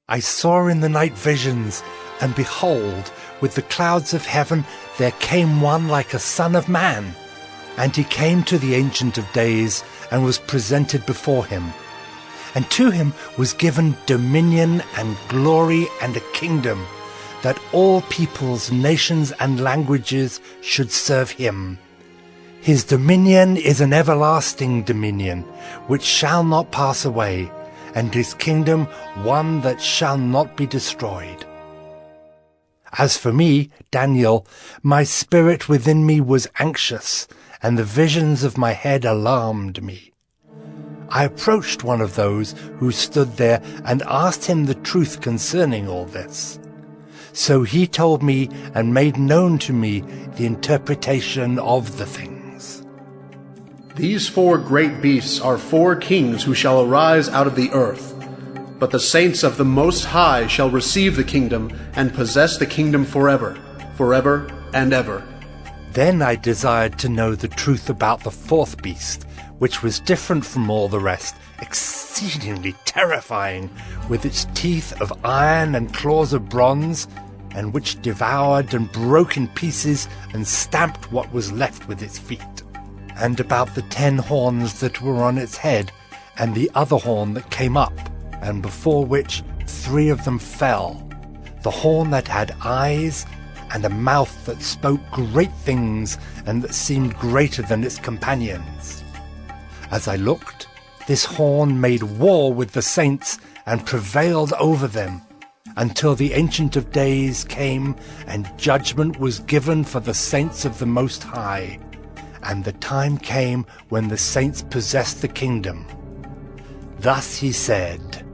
I saw in the night visions, and behold, with the clouds of heaven there came one like a son of man. And he came to the Ancient of Days, and was presented before him. And to him was given dominion and glory and a kingdom, that all peoples, nations, and languages should serve him. His dominion is an everlasting dominion, which shall not pass away, and his kingdom one that shall not be destroyed. As for me, Daniel, my spirit within me was anxious, and the visions of my head alarmed me. I approached one of those who stood there and asked him the truth concerning all this. So he told me and made known to me the interpretation of the things. These 4 great beasts are 4 kings who shall arise out of the earth. But the saints of the Most High shall receive the kingdom and possess the kingdom forever, forever and ever. Then I desired to know the truth about the 4th beast, which was different from all the rest, exceedingly terrifying, with its teeth of iron and claws of bronze, and which devoured and broke in pieces and stamped what was left with its feet. And about the 10 horns that were on its head, and the other horn that came up, and before which 3 of them fell, the horn that had eyes, and a mouth that spoke great things, and that seemed greater than its companions. As I looked, this horn made war with the saints, and prevailed over them, until the Ancient of Days came, and judgment was given for the saints of the Most High. And the time came when the saints possessed the kingdom. Thus he said,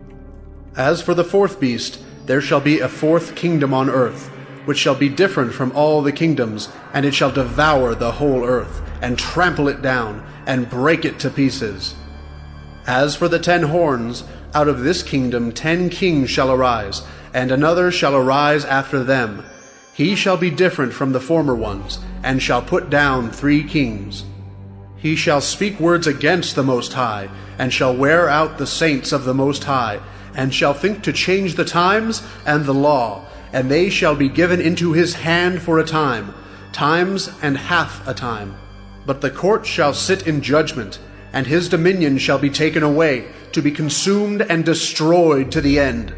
As for the 4th beast, there shall be a 4th kingdom on earth, which shall be different from all the kingdoms, and it shall devour the whole earth, and trample it down, and break it to pieces. As for the 10 horns, out of this kingdom 10 kings shall arise, and another shall arise after them. He shall be different from the former ones, and shall put down 3 kings. He shall speak words against the Most High, and shall wear out the saints of the Most High, and shall think to change the times and the law, and they shall be given into his hand for a time, times and half a time. But the court shall sit in judgment, and his dominion shall be taken away, to be consumed and destroyed to the end.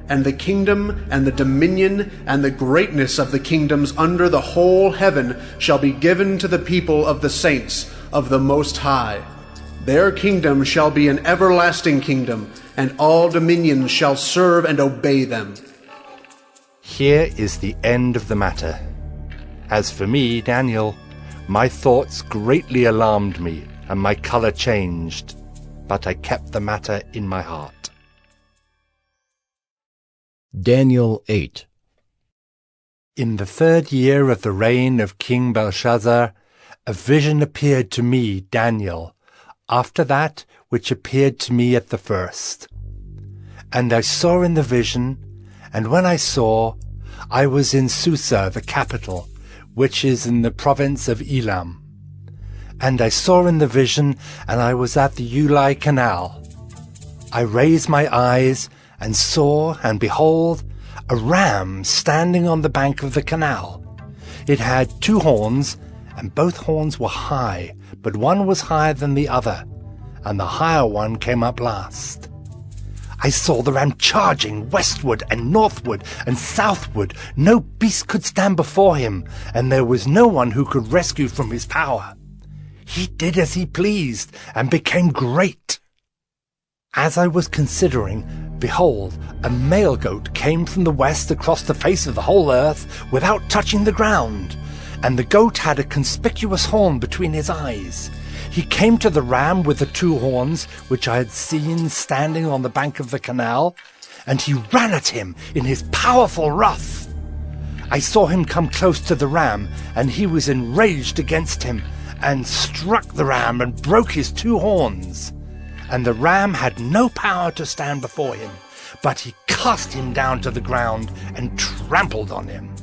and the kingdom, and the dominion, and the greatness of the kingdoms under the whole heaven shall be given to the people of the saints of the Most High. Their kingdom shall be an everlasting kingdom, and all dominions shall serve and obey them. Here is the end of the matter. As for me, Daniel, my thoughts greatly alarmed me, and my color changed, but I kept the matter in my heart. Daniel 8. In the 3rd year of the reign of King Belshazzar, a vision appeared to me, Daniel, after that which appeared to me at the first. And I saw in the vision, and when I saw, I was in Susa, the capital, which is in the province of Elam. And I saw in the vision, and I was at the Ulai Canal. I raised my eyes, and saw, and behold, a ram standing on the bank of the canal. It had 2 horns, and both horns were high, but one was higher than the other, and the higher one came up last. I saw the ram charging westward and northward and southward. No beast could stand before him, and there was no one who could rescue from his power. He did as he pleased, and became great. As I was considering, behold, a male goat came from the west across the face of the whole earth without touching the ground, and the goat had a conspicuous horn between his eyes. He came to the ram with the 2 horns, which I had seen standing on the bank of the canal, and he ran at him in his powerful wrath. I saw him come close to the ram, and he was enraged against him, and struck the ram and broke his 2 horns. And the ram had no power to stand before him, but he cast him down to the ground and trampled on him.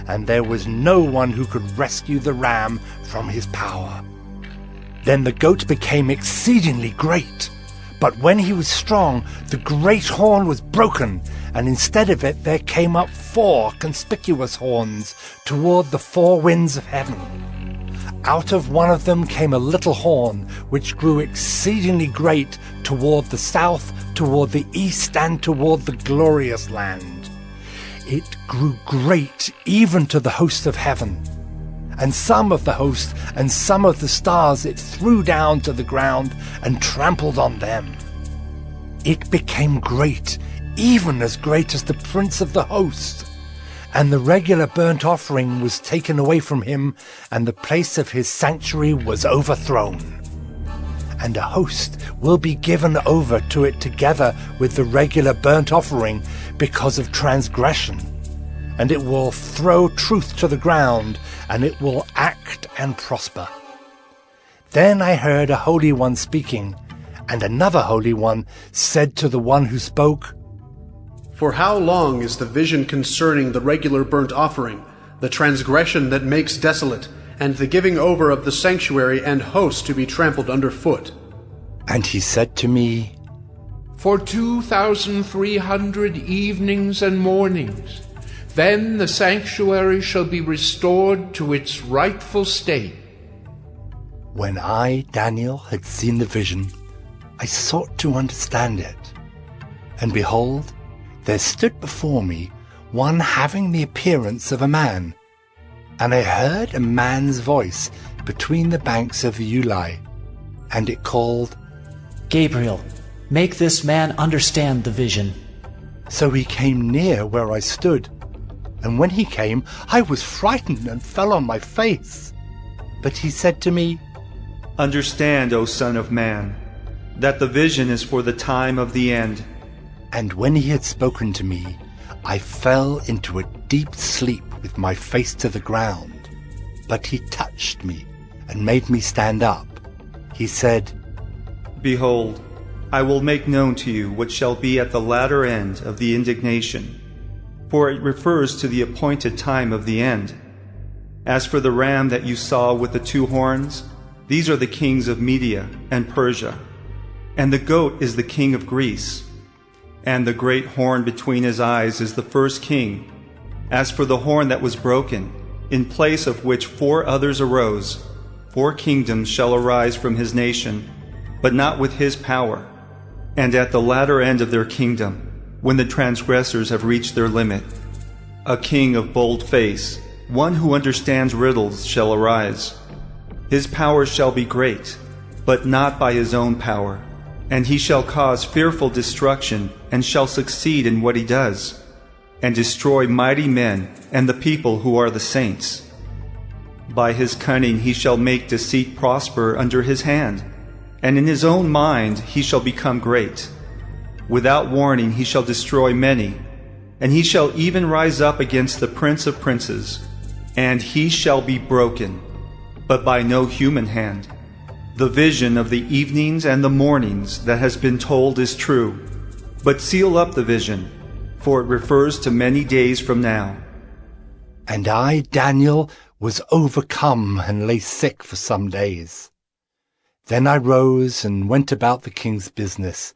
And there was no one who could rescue the ram from his power. Then the goat became exceedingly great, but when he was strong, the great horn was broken, and instead of it there came up 4 conspicuous horns toward the 4 winds of heaven. Out of one of them came a little horn, which grew exceedingly great toward the south, toward the east, and toward the glorious land. It grew great even to the host of heaven. And some of the host and some of the stars it threw down to the ground and trampled on them. It became great, even as great as the prince of the host. And the regular burnt offering was taken away from him, and the place of his sanctuary was overthrown. And a host will be given over to it together with the regular burnt offering because of transgression. And it will throw truth to the ground, and it will act and prosper. Then I heard a Holy One speaking, and another Holy One said to the one who spoke, For how long is the vision concerning the regular burnt offering, the transgression that makes desolate, and the giving over of the sanctuary and host to be trampled underfoot? And he said to me, For 2,300 evenings and mornings, then the sanctuary shall be restored to its rightful state. When I, Daniel, had seen the vision, I sought to understand it. And behold, there stood before me one having the appearance of a man. And I heard a man's voice between the banks of the Ulai, and it called, Gabriel, make this man understand the vision. So he came near where I stood. And when he came, I was frightened and fell on my face. But he said to me, Understand, O Son of Man, that the vision is for the time of the end. And when he had spoken to me, I fell into a deep sleep with my face to the ground. But he touched me and made me stand up. He said, Behold, I will make known to you what shall be at the latter end of the indignation, for it refers to the appointed time of the end. As for the ram that you saw with the 2 horns, these are the kings of Media and Persia, and the goat is the king of Greece, and the great horn between his eyes is the first king. As for the horn that was broken, in place of which 4 others arose, 4 kingdoms shall arise from his nation, but not with his power. And at the latter end of their kingdom, when the transgressors have reached their limit. A king of bold face, one who understands riddles, shall arise. His power shall be great, but not by his own power, and he shall cause fearful destruction, and shall succeed in what he does, and destroy mighty men and the people who are the saints. By his cunning he shall make deceit prosper under his hand, and in his own mind he shall become great. Without warning he shall destroy many, and he shall even rise up against the Prince of Princes, and he shall be broken, but by no human hand. The vision of the evenings and the mornings that has been told is true, but seal up the vision, for it refers to many days from now. And I, Daniel, was overcome and lay sick for some days. Then I rose and went about the king's business,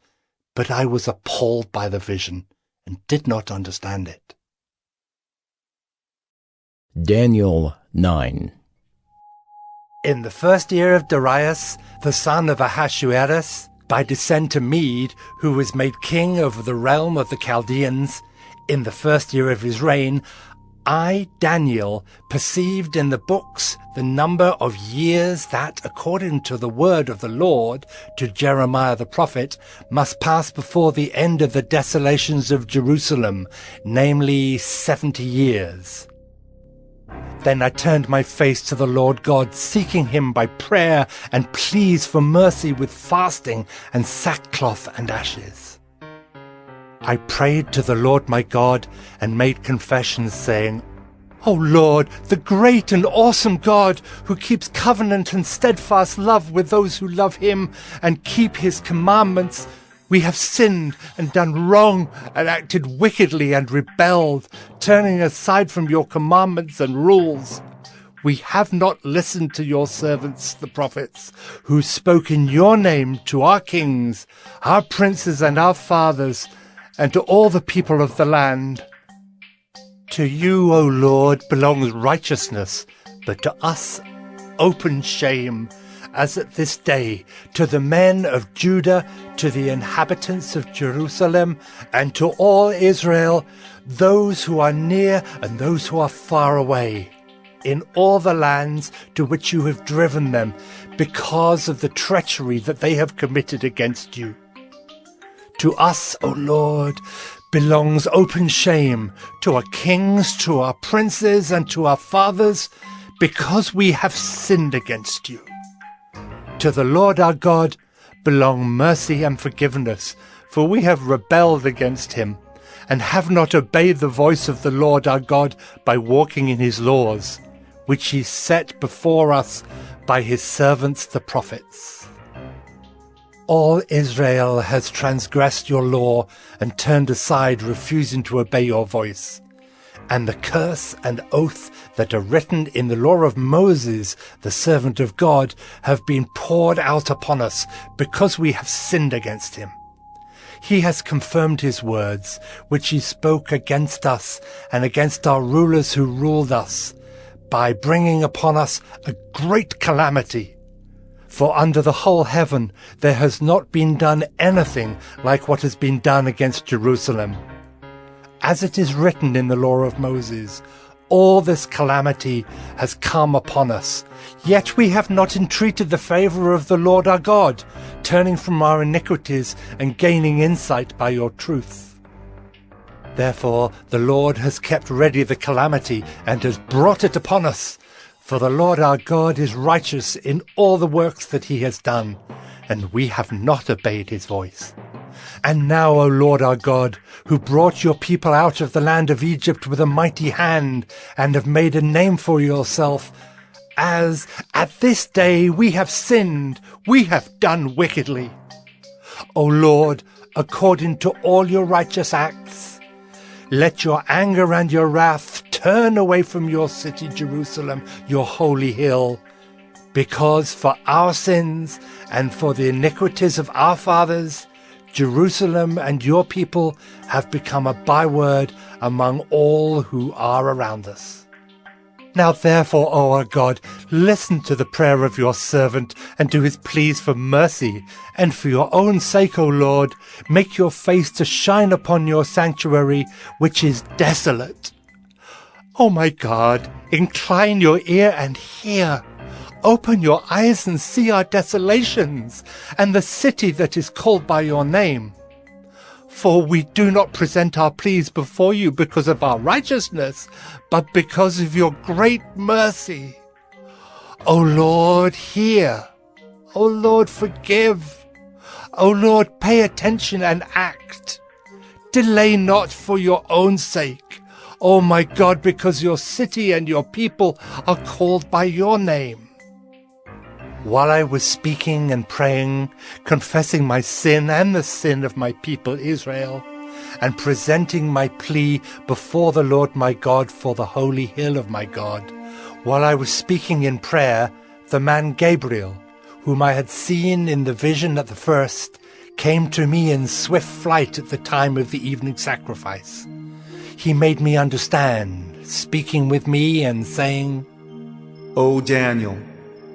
but I was appalled by the vision and did not understand it. Daniel 9. In the first year of Darius, the son of Ahasuerus, by descent to Mede, who was made king over the realm of the Chaldeans, in the first year of his reign, I, Daniel, perceived in the books the number of years that, according to the word of the Lord to Jeremiah the prophet, must pass before the end of the desolations of Jerusalem, namely 70 years. Then I turned my face to the Lord God, seeking him by prayer and pleas for mercy with fasting and sackcloth and ashes. I prayed to the Lord my God and made confessions, saying, O Lord, the great and awesome God, who keeps covenant and steadfast love with those who love him and keep his commandments, we have sinned and done wrong and acted wickedly and rebelled, turning aside from your commandments and rules. We have not listened to your servants, the prophets, who spoke in your name to our kings, our princes and our fathers, and to all the people of the land. To you, O Lord, belongs righteousness, but to us open shame, as at this day, to the men of Judah, to the inhabitants of Jerusalem, and to all Israel, those who are near and those who are far away, in all the lands to which you have driven them, because of the treachery that they have committed against you. To us, O Lord, belongs open shame, to our kings, to our princes, and to our fathers, because we have sinned against you. To the Lord our God belong mercy and forgiveness, for we have rebelled against him, and have not obeyed the voice of the Lord our God by walking in his laws, which he set before us by his servants the prophets. All Israel has transgressed your law and turned aside, refusing to obey your voice. And the curse and oath that are written in the law of Moses, the servant of God, have been poured out upon us, because we have sinned against him. He has confirmed his words, which he spoke against us and against our rulers who ruled us, by bringing upon us a great calamity. For under the whole heaven there has not been done anything like what has been done against Jerusalem. As it is written in the law of Moses, all this calamity has come upon us, yet we have not entreated the favor of the Lord our God, turning from our iniquities and gaining insight by your truth. Therefore the Lord has kept ready the calamity and has brought it upon us. For the Lord our God is righteous in all the works that he has done, and we have not obeyed his voice. And now, O Lord our God, who brought your people out of the land of Egypt with a mighty hand, and have made a name for yourself, as at this day we have sinned, we have done wickedly. O Lord, according to all your righteous acts, let your anger and your wrath turn away from your city, Jerusalem, your holy hill, because for our sins and for the iniquities of our fathers, Jerusalem and your people have become a byword among all who are around us. Now therefore, O our God, listen to the prayer of your servant, and to his pleas for mercy. And for your own sake, O Lord, make your face to shine upon your sanctuary, which is desolate. O my God, incline your ear and hear. Open your eyes and see our desolations, and the city that is called by your name. For we do not present our pleas before you because of our righteousness, but because of your great mercy. O Lord, hear. O Lord, forgive. O Lord, pay attention and act. Delay not for your own sake, O my God, because your city and your people are called by your name. While I was speaking and praying, confessing my sin and the sin of my people Israel, and presenting my plea before the Lord my God for the holy hill of my God, while I was speaking in prayer, the man Gabriel, whom I had seen in the vision at the first, came to me in swift flight at the time of the evening sacrifice. He made me understand, speaking with me and saying, O Daniel,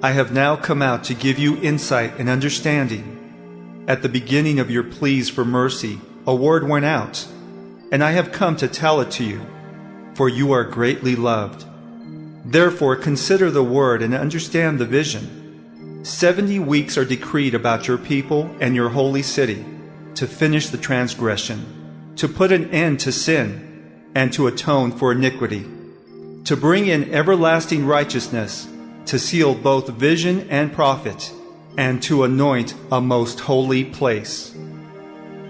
I have now come out to give you insight and understanding. At the beginning of your pleas for mercy, a word went out, and I have come to tell it to you, for you are greatly loved. Therefore consider the word and understand the vision. 70 weeks are decreed about your people and your holy city, to finish the transgression, to put an end to sin, and to atone for iniquity, to bring in everlasting righteousness, to seal both vision and prophet, and to anoint a most holy place.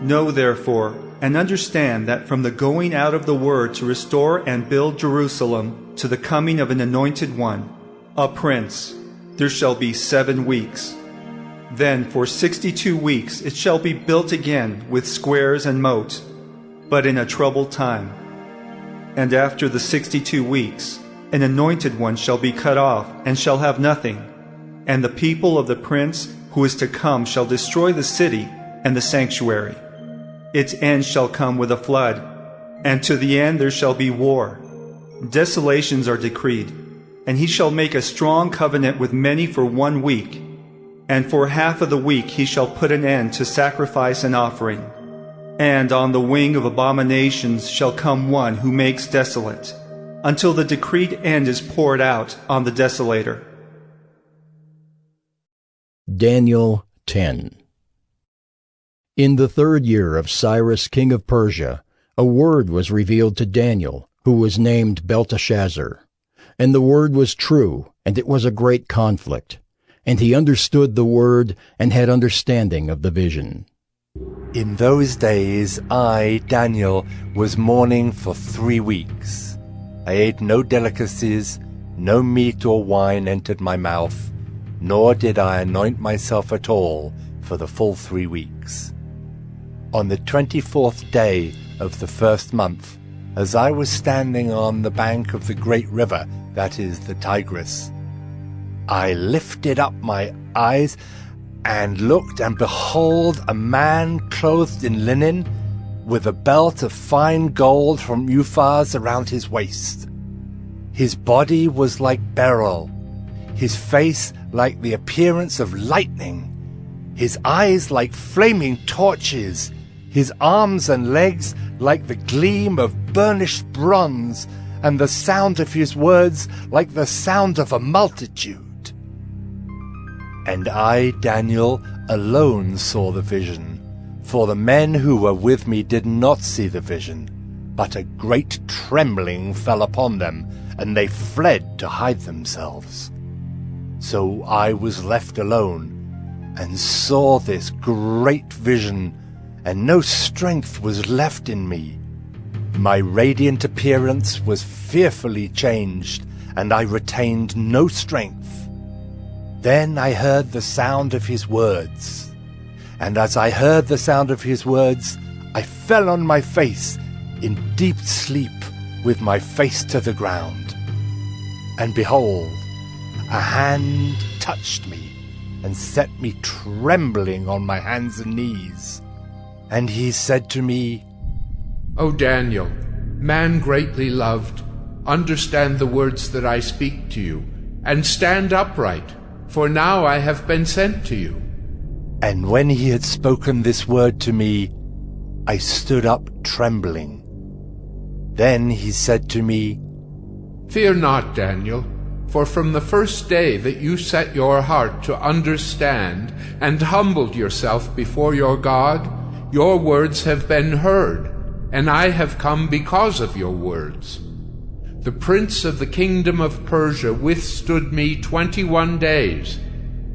Know therefore and understand that from the going out of the word to restore and build Jerusalem to the coming of an anointed one, a prince, there shall be 7 weeks. Then for 62 weeks it shall be built again with squares and moat, but in a troubled time. And after the 62 weeks, an anointed one shall be cut off, and shall have nothing. And the people of the prince who is to come shall destroy the city and the sanctuary. Its end shall come with a flood, and to the end there shall be war. Desolations are decreed, and he shall make a strong covenant with many for 1 week. And for half of the week he shall put an end to sacrifice and offering. And on the wing of abominations shall come one who makes desolate, until the decreed end is poured out on the desolator. Daniel 10. In the 3rd year of Cyrus king of Persia, a word was revealed to Daniel, who was named Belteshazzar. And the word was true, and it was a great conflict. And he understood the word, and had understanding of the vision. In those days I, Daniel, was mourning for 3 weeks. I ate no delicacies, no meat or wine entered my mouth, nor did I anoint myself at all for the full 3 weeks. On the 24th day of the 1st month, as I was standing on the bank of the great river, that is the Tigris, I lifted up my eyes and looked, and behold, a man clothed in linen, with a belt of fine gold from Uphaz around his waist. His body was like beryl, his face like the appearance of lightning, his eyes like flaming torches, his arms and legs like the gleam of burnished bronze, and the sound of his words like the sound of a multitude. And I, Daniel, alone saw the vision. For the men who were with me did not see the vision, but a great trembling fell upon them, and they fled to hide themselves. So I was left alone, and saw this great vision, and no strength was left in me. My radiant appearance was fearfully changed, and I retained no strength. Then I heard the sound of his words. And as I heard the sound of his words, I fell on my face in deep sleep with my face to the ground. And behold, a hand touched me and set me trembling on my hands and knees. And he said to me, O Daniel, man greatly loved, understand the words that I speak to you, and stand upright, for now I have been sent to you." And when he had spoken this word to me, I stood up trembling. Then he said to me, "Fear not, Daniel, for from the first day that you set your heart to understand and humbled yourself before your God, your words have been heard, and I have come because of your words. The prince of the kingdom of Persia withstood me 21 days,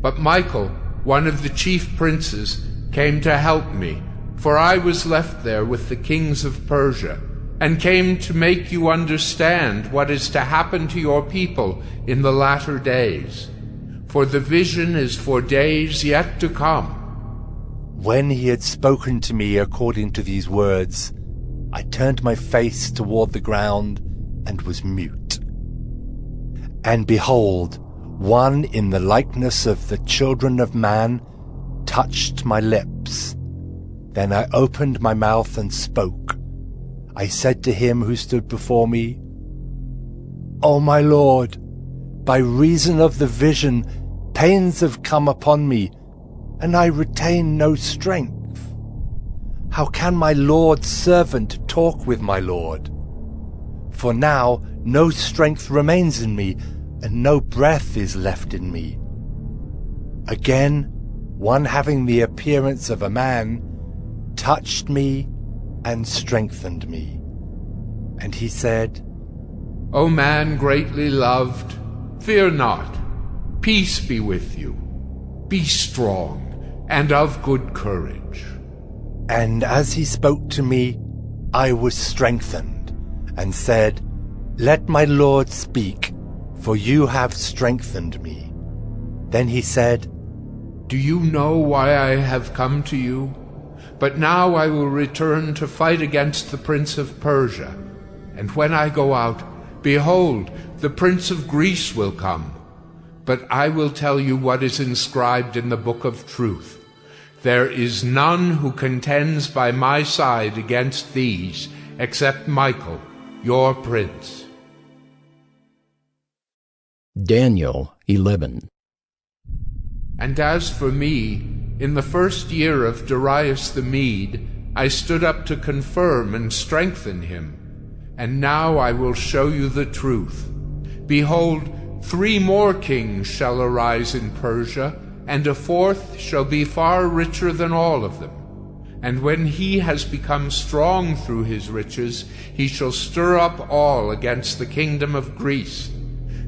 but Michael, one of the chief princes, came to help me, for I was left there with the kings of Persia, and came to make you understand what is to happen to your people in the latter days. For the vision is for days yet to come." When he had spoken to me according to these words, I turned my face toward the ground and was mute. And behold, one in the likeness of the children of man touched my lips. Then I opened my mouth and spoke. I said to him who stood before me, "O my Lord, by reason of the vision, pains have come upon me, and I retain no strength. How can my Lord's servant talk with my Lord? For now no strength remains in me, and no breath is left in me." Again, one having the appearance of a man touched me and strengthened me. And he said, "O man greatly loved, fear not. Peace be with you. Be strong and of good courage." And as he spoke to me, I was strengthened, and said, "Let my Lord speak, for you have strengthened me." Then he said, "Do you know why I have come to you? But now I will return to fight against the prince of Persia. And when I go out, behold, the prince of Greece will come. But I will tell you what is inscribed in the book of truth. There is none who contends by my side against these, except Michael, your prince." Daniel 11. And as for me, in the first year of Darius the Mede, I stood up to confirm and strengthen him. And now I will show you the truth. Behold, 3 more kings shall arise in Persia, and a 4th shall be far richer than all of them. And when he has become strong through his riches, he shall stir up all against the kingdom of Greece.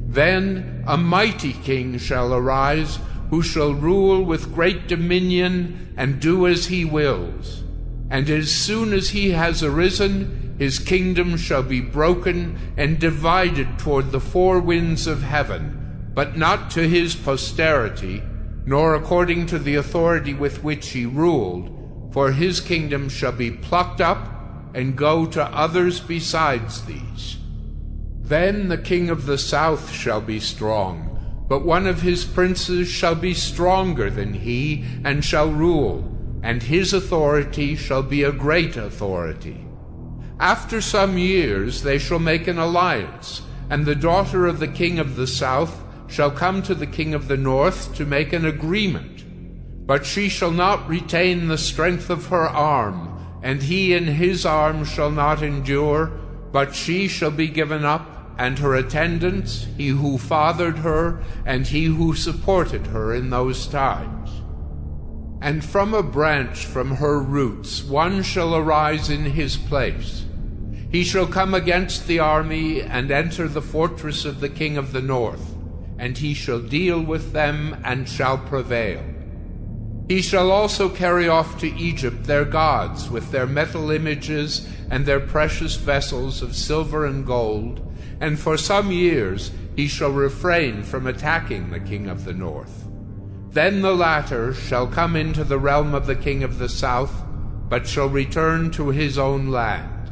Then a mighty king shall arise, who shall rule with great dominion and do as he wills. And as soon as he has arisen, his kingdom shall be broken and divided toward the 4 winds of heaven, but not to his posterity, nor according to the authority with which he ruled, for his kingdom shall be plucked up and go to others besides these. Then the king of the south shall be strong, but one of his princes shall be stronger than he, and shall rule, and his authority shall be a great authority. After some years they shall make an alliance, and the daughter of the king of the south shall come to the king of the north to make an agreement. But she shall not retain the strength of her arm, and he in his arm shall not endure, but she shall be given up, and her attendants, he who fathered her, and he who supported her in those times. And from a branch from her roots one shall arise in his place. He shall come against the army, and enter the fortress of the king of the north, and he shall deal with them, and shall prevail. He shall also carry off to Egypt their gods, with their metal images, and their precious vessels of silver and gold, and for some years he shall refrain from attacking the king of the north. Then the latter shall come into the realm of the king of the south, but shall return to his own land.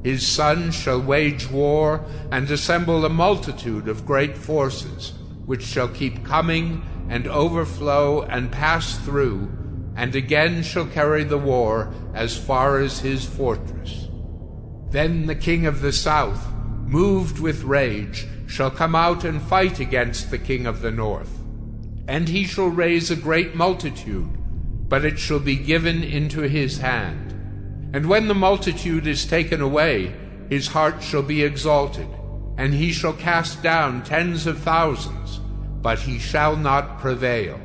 His son shall wage war, and assemble a multitude of great forces, which shall keep coming, and overflow, and pass through, and again shall carry the war as far as his fortress. Then the king of the south, moved with rage, shall come out and fight against the king of the north. And he shall raise a great multitude, but it shall be given into his hand. And when the multitude is taken away, his heart shall be exalted, and he shall cast down tens of thousands, but he shall not prevail.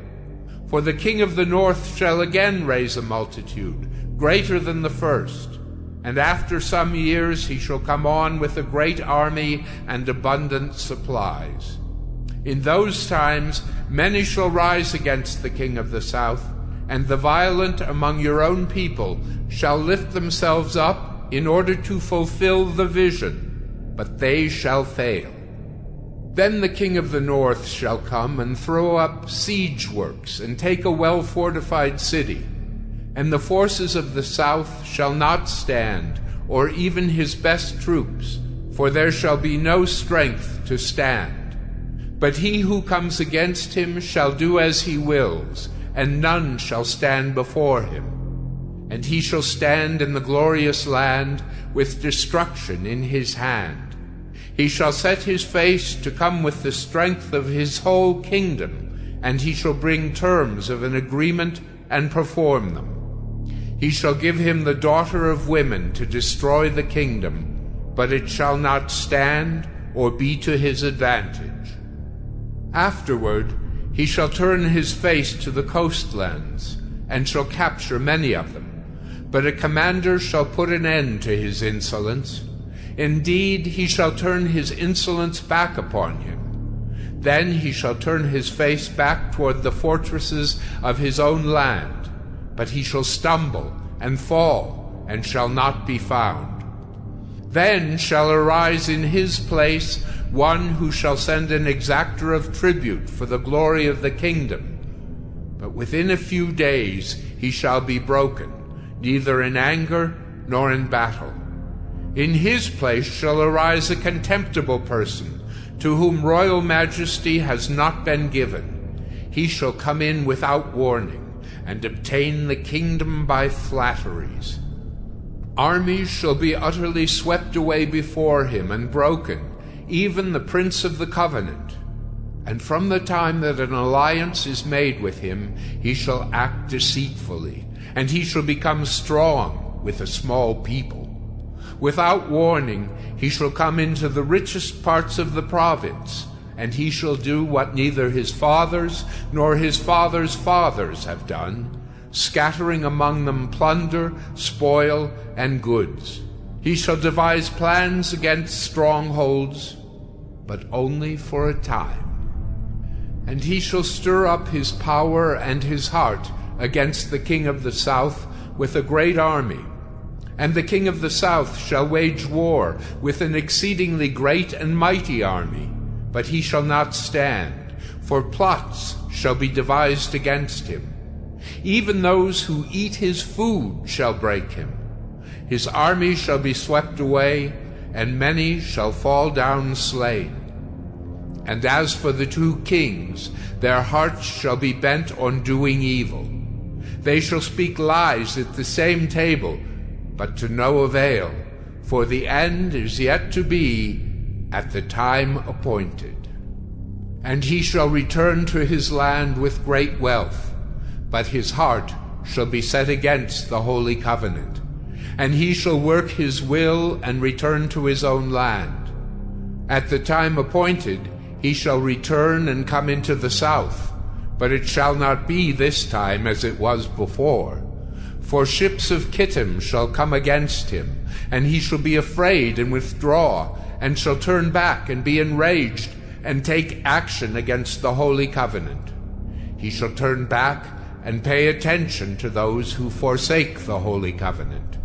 For the king of the north shall again raise a multitude, greater than the first. And after some years he shall come on with a great army and abundant supplies. In those times many shall rise against the king of the south, and the violent among your own people shall lift themselves up in order to fulfill the vision, but they shall fail. Then the king of the north shall come and throw up siege works and take a well-fortified city. And the forces of the south shall not stand, or even his best troops, for there shall be no strength to stand. But he who comes against him shall do as he wills, and none shall stand before him. And he shall stand in the glorious land with destruction in his hand. He shall set his face to come with the strength of his whole kingdom, and he shall bring terms of an agreement and perform them. He shall give him the daughter of women to destroy the kingdom, but it shall not stand or be to his advantage. Afterward he shall turn his face to the coastlands, and shall capture many of them. But a commander shall put an end to his insolence. Indeed, he shall turn his insolence back upon him. Then he shall turn his face back toward the fortresses of his own land, but he shall stumble and fall, and shall not be found. Then shall arise in his place one who shall send an exactor of tribute for the glory of the kingdom. But within a few days he shall be broken, neither in anger nor in battle. In his place shall arise a contemptible person, to whom royal majesty has not been given. He shall come in without warning, and obtain the kingdom by flatteries. Armies shall be utterly swept away before him and broken, even the prince of the covenant. And from the time that an alliance is made with him, he shall act deceitfully, and he shall become strong with a small people. Without warning, he shall come into the richest parts of the province, and he shall do what neither his fathers nor his fathers' fathers have done, scattering among them plunder, spoil, and goods. He shall devise plans against strongholds, but only for a time. And he shall stir up his power and his heart against the king of the south with a great army. And the king of the south shall wage war with an exceedingly great and mighty army, but he shall not stand, for plots shall be devised against him. Even those who eat his food shall break him. His army shall be swept away, and many shall fall down slain. And as for the two kings, their hearts shall be bent on doing evil. They shall speak lies at the same table, but to no avail, for the end is yet to be at the time appointed. And he shall return to his land with great wealth, but his heart shall be set against the holy covenant. And he shall work his will and return to his own land. At the time appointed he shall return and come into the south, but it shall not be this time as it was before. For ships of Kittim shall come against him, and he shall be afraid and withdraw, and shall turn back and be enraged, and take action against the holy covenant. He shall turn back and pay attention to those who forsake the holy covenant.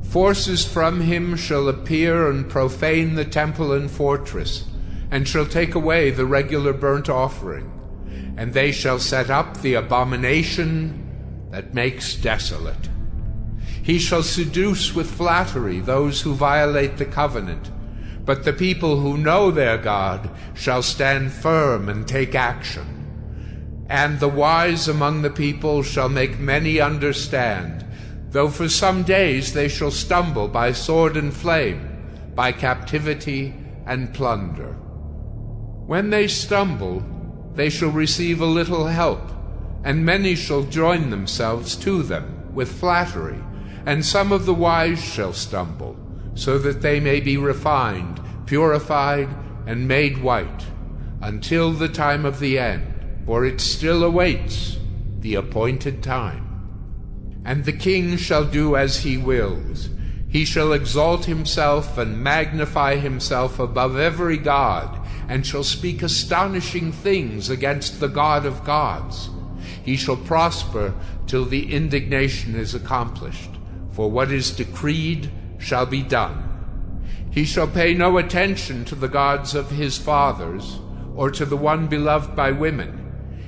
Forces from him shall appear and profane the temple and fortress, and shall take away the regular burnt offering, and they shall set up the abomination that makes desolate. He shall seduce with flattery those who violate the covenant, but the people who know their God shall stand firm and take action. And the wise among the people shall make many understand, though for some days they shall stumble by sword and flame, by captivity and plunder. When they stumble, they shall receive a little help, and many shall join themselves to them with flattery, and some of the wise shall stumble, so that they may be refined, purified, and made white, until the time of the end, for it still awaits the appointed time. And the king shall do as he wills. He shall exalt himself and magnify himself above every god, and shall speak astonishing things against the God of gods. He shall prosper till the indignation is accomplished, for what is decreed shall be done. He shall pay no attention to the gods of his fathers, or to the one beloved by women.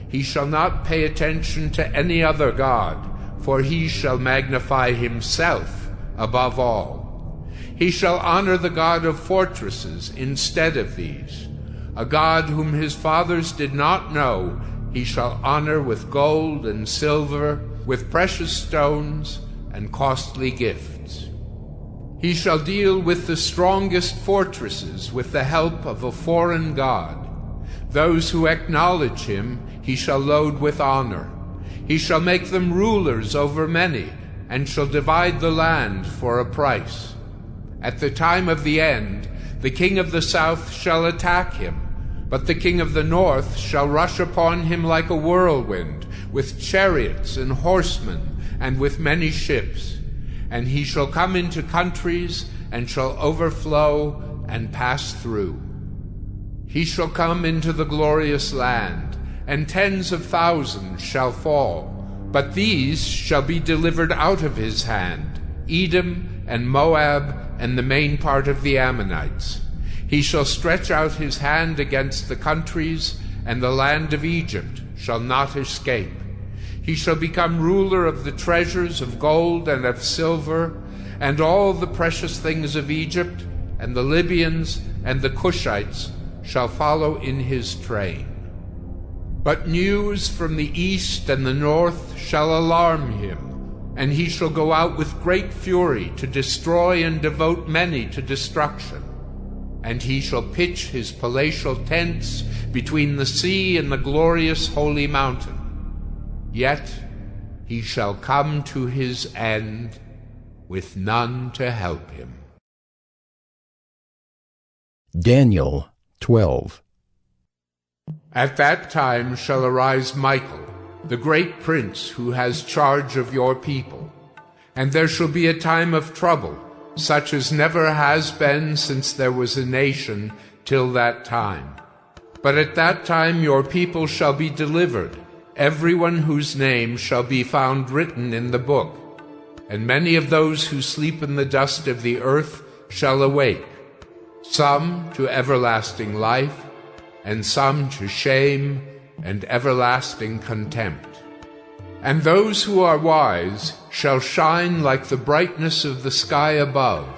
He shall not pay attention to any other god, for he shall magnify himself above all. He shall honor the God of fortresses instead of these. A God whom his fathers did not know, he shall honor with gold and silver, with precious stones and costly gifts. He shall deal with the strongest fortresses with the help of a foreign god. Those who acknowledge him he shall load with honor. He shall make them rulers over many, and shall divide the land for a price. At the time of the end, the king of the south shall attack him, but the king of the north shall rush upon him like a whirlwind, with chariots and horsemen, and with many ships. And he shall come into countries, and shall overflow and pass through. He shall come into the glorious land, and tens of thousands shall fall, but these shall be delivered out of his hand, Edom and Moab and the main part of the Ammonites. He shall stretch out his hand against the countries, and the land of Egypt shall not escape. He shall become ruler of the treasures of gold and of silver, and all the precious things of Egypt, and the Libyans and the Cushites shall follow in his train. But news from the east and the north shall alarm him, and he shall go out with great fury to destroy and devote many to destruction. And he shall pitch his palatial tents between the sea and the glorious holy mountain. Yet he shall come to his end with none to help him. Daniel 12. At that time shall arise Michael, the great prince who has charge of your people. And there shall be a time of trouble, such as never has been since there was a nation till that time. But at that time your people shall be delivered, everyone whose name shall be found written in the book. And many of those who sleep in the dust of the earth shall awake, some to everlasting life, and some to shame and everlasting contempt. And those who are wise shall shine like the brightness of the sky above,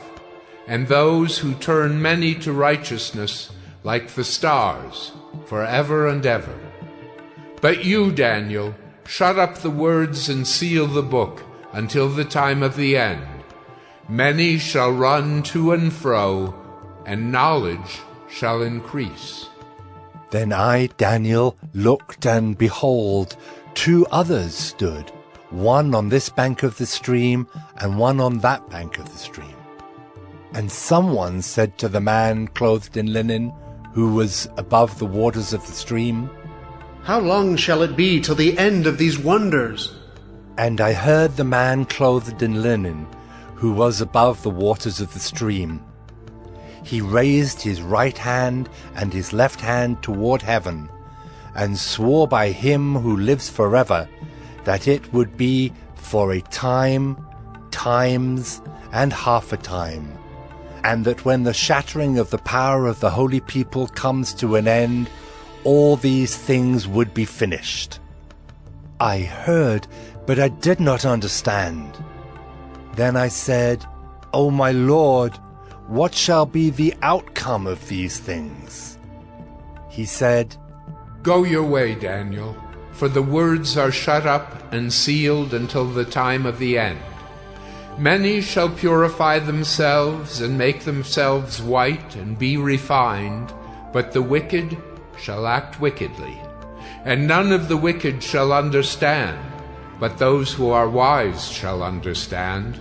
and those who turn many to righteousness like the stars forever and ever. But you, Daniel, shut up the words and seal the book until the time of the end. Many shall run to and fro, and knowledge shall increase. Then I, Daniel, looked, and behold, 2 others stood, one on this bank of the stream, and one on that bank of the stream. And someone said to the man clothed in linen, who was above the waters of the stream, How long shall it be till the end of these wonders? And I heard the man clothed in linen, who was above the waters of the stream. He raised his right hand and his left hand toward heaven, and swore by him who lives forever, that it would be for a time, times, and half a time, and that when the shattering of the power of the holy people comes to an end, all these things would be finished. I heard, but I did not understand. Then I said, O my Lord, what shall be the outcome of these things? He said, Go your way, Daniel, for the words are shut up and sealed until the time of the end. Many shall purify themselves and make themselves white and be refined, but the wicked shall act wickedly. And none of the wicked shall understand, but those who are wise shall understand.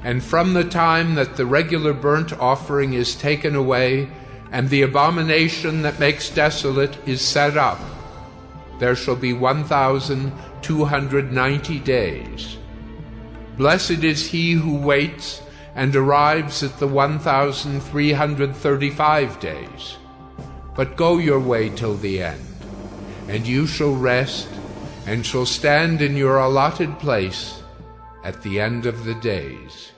And from the time that the regular burnt offering is taken away, and the abomination that makes desolate is set up, there shall be 1,290 days. Blessed is he who waits and arrives at the 1,335 days. But go your way till the end, and you shall rest, and shall stand in your allotted place at the end of the days.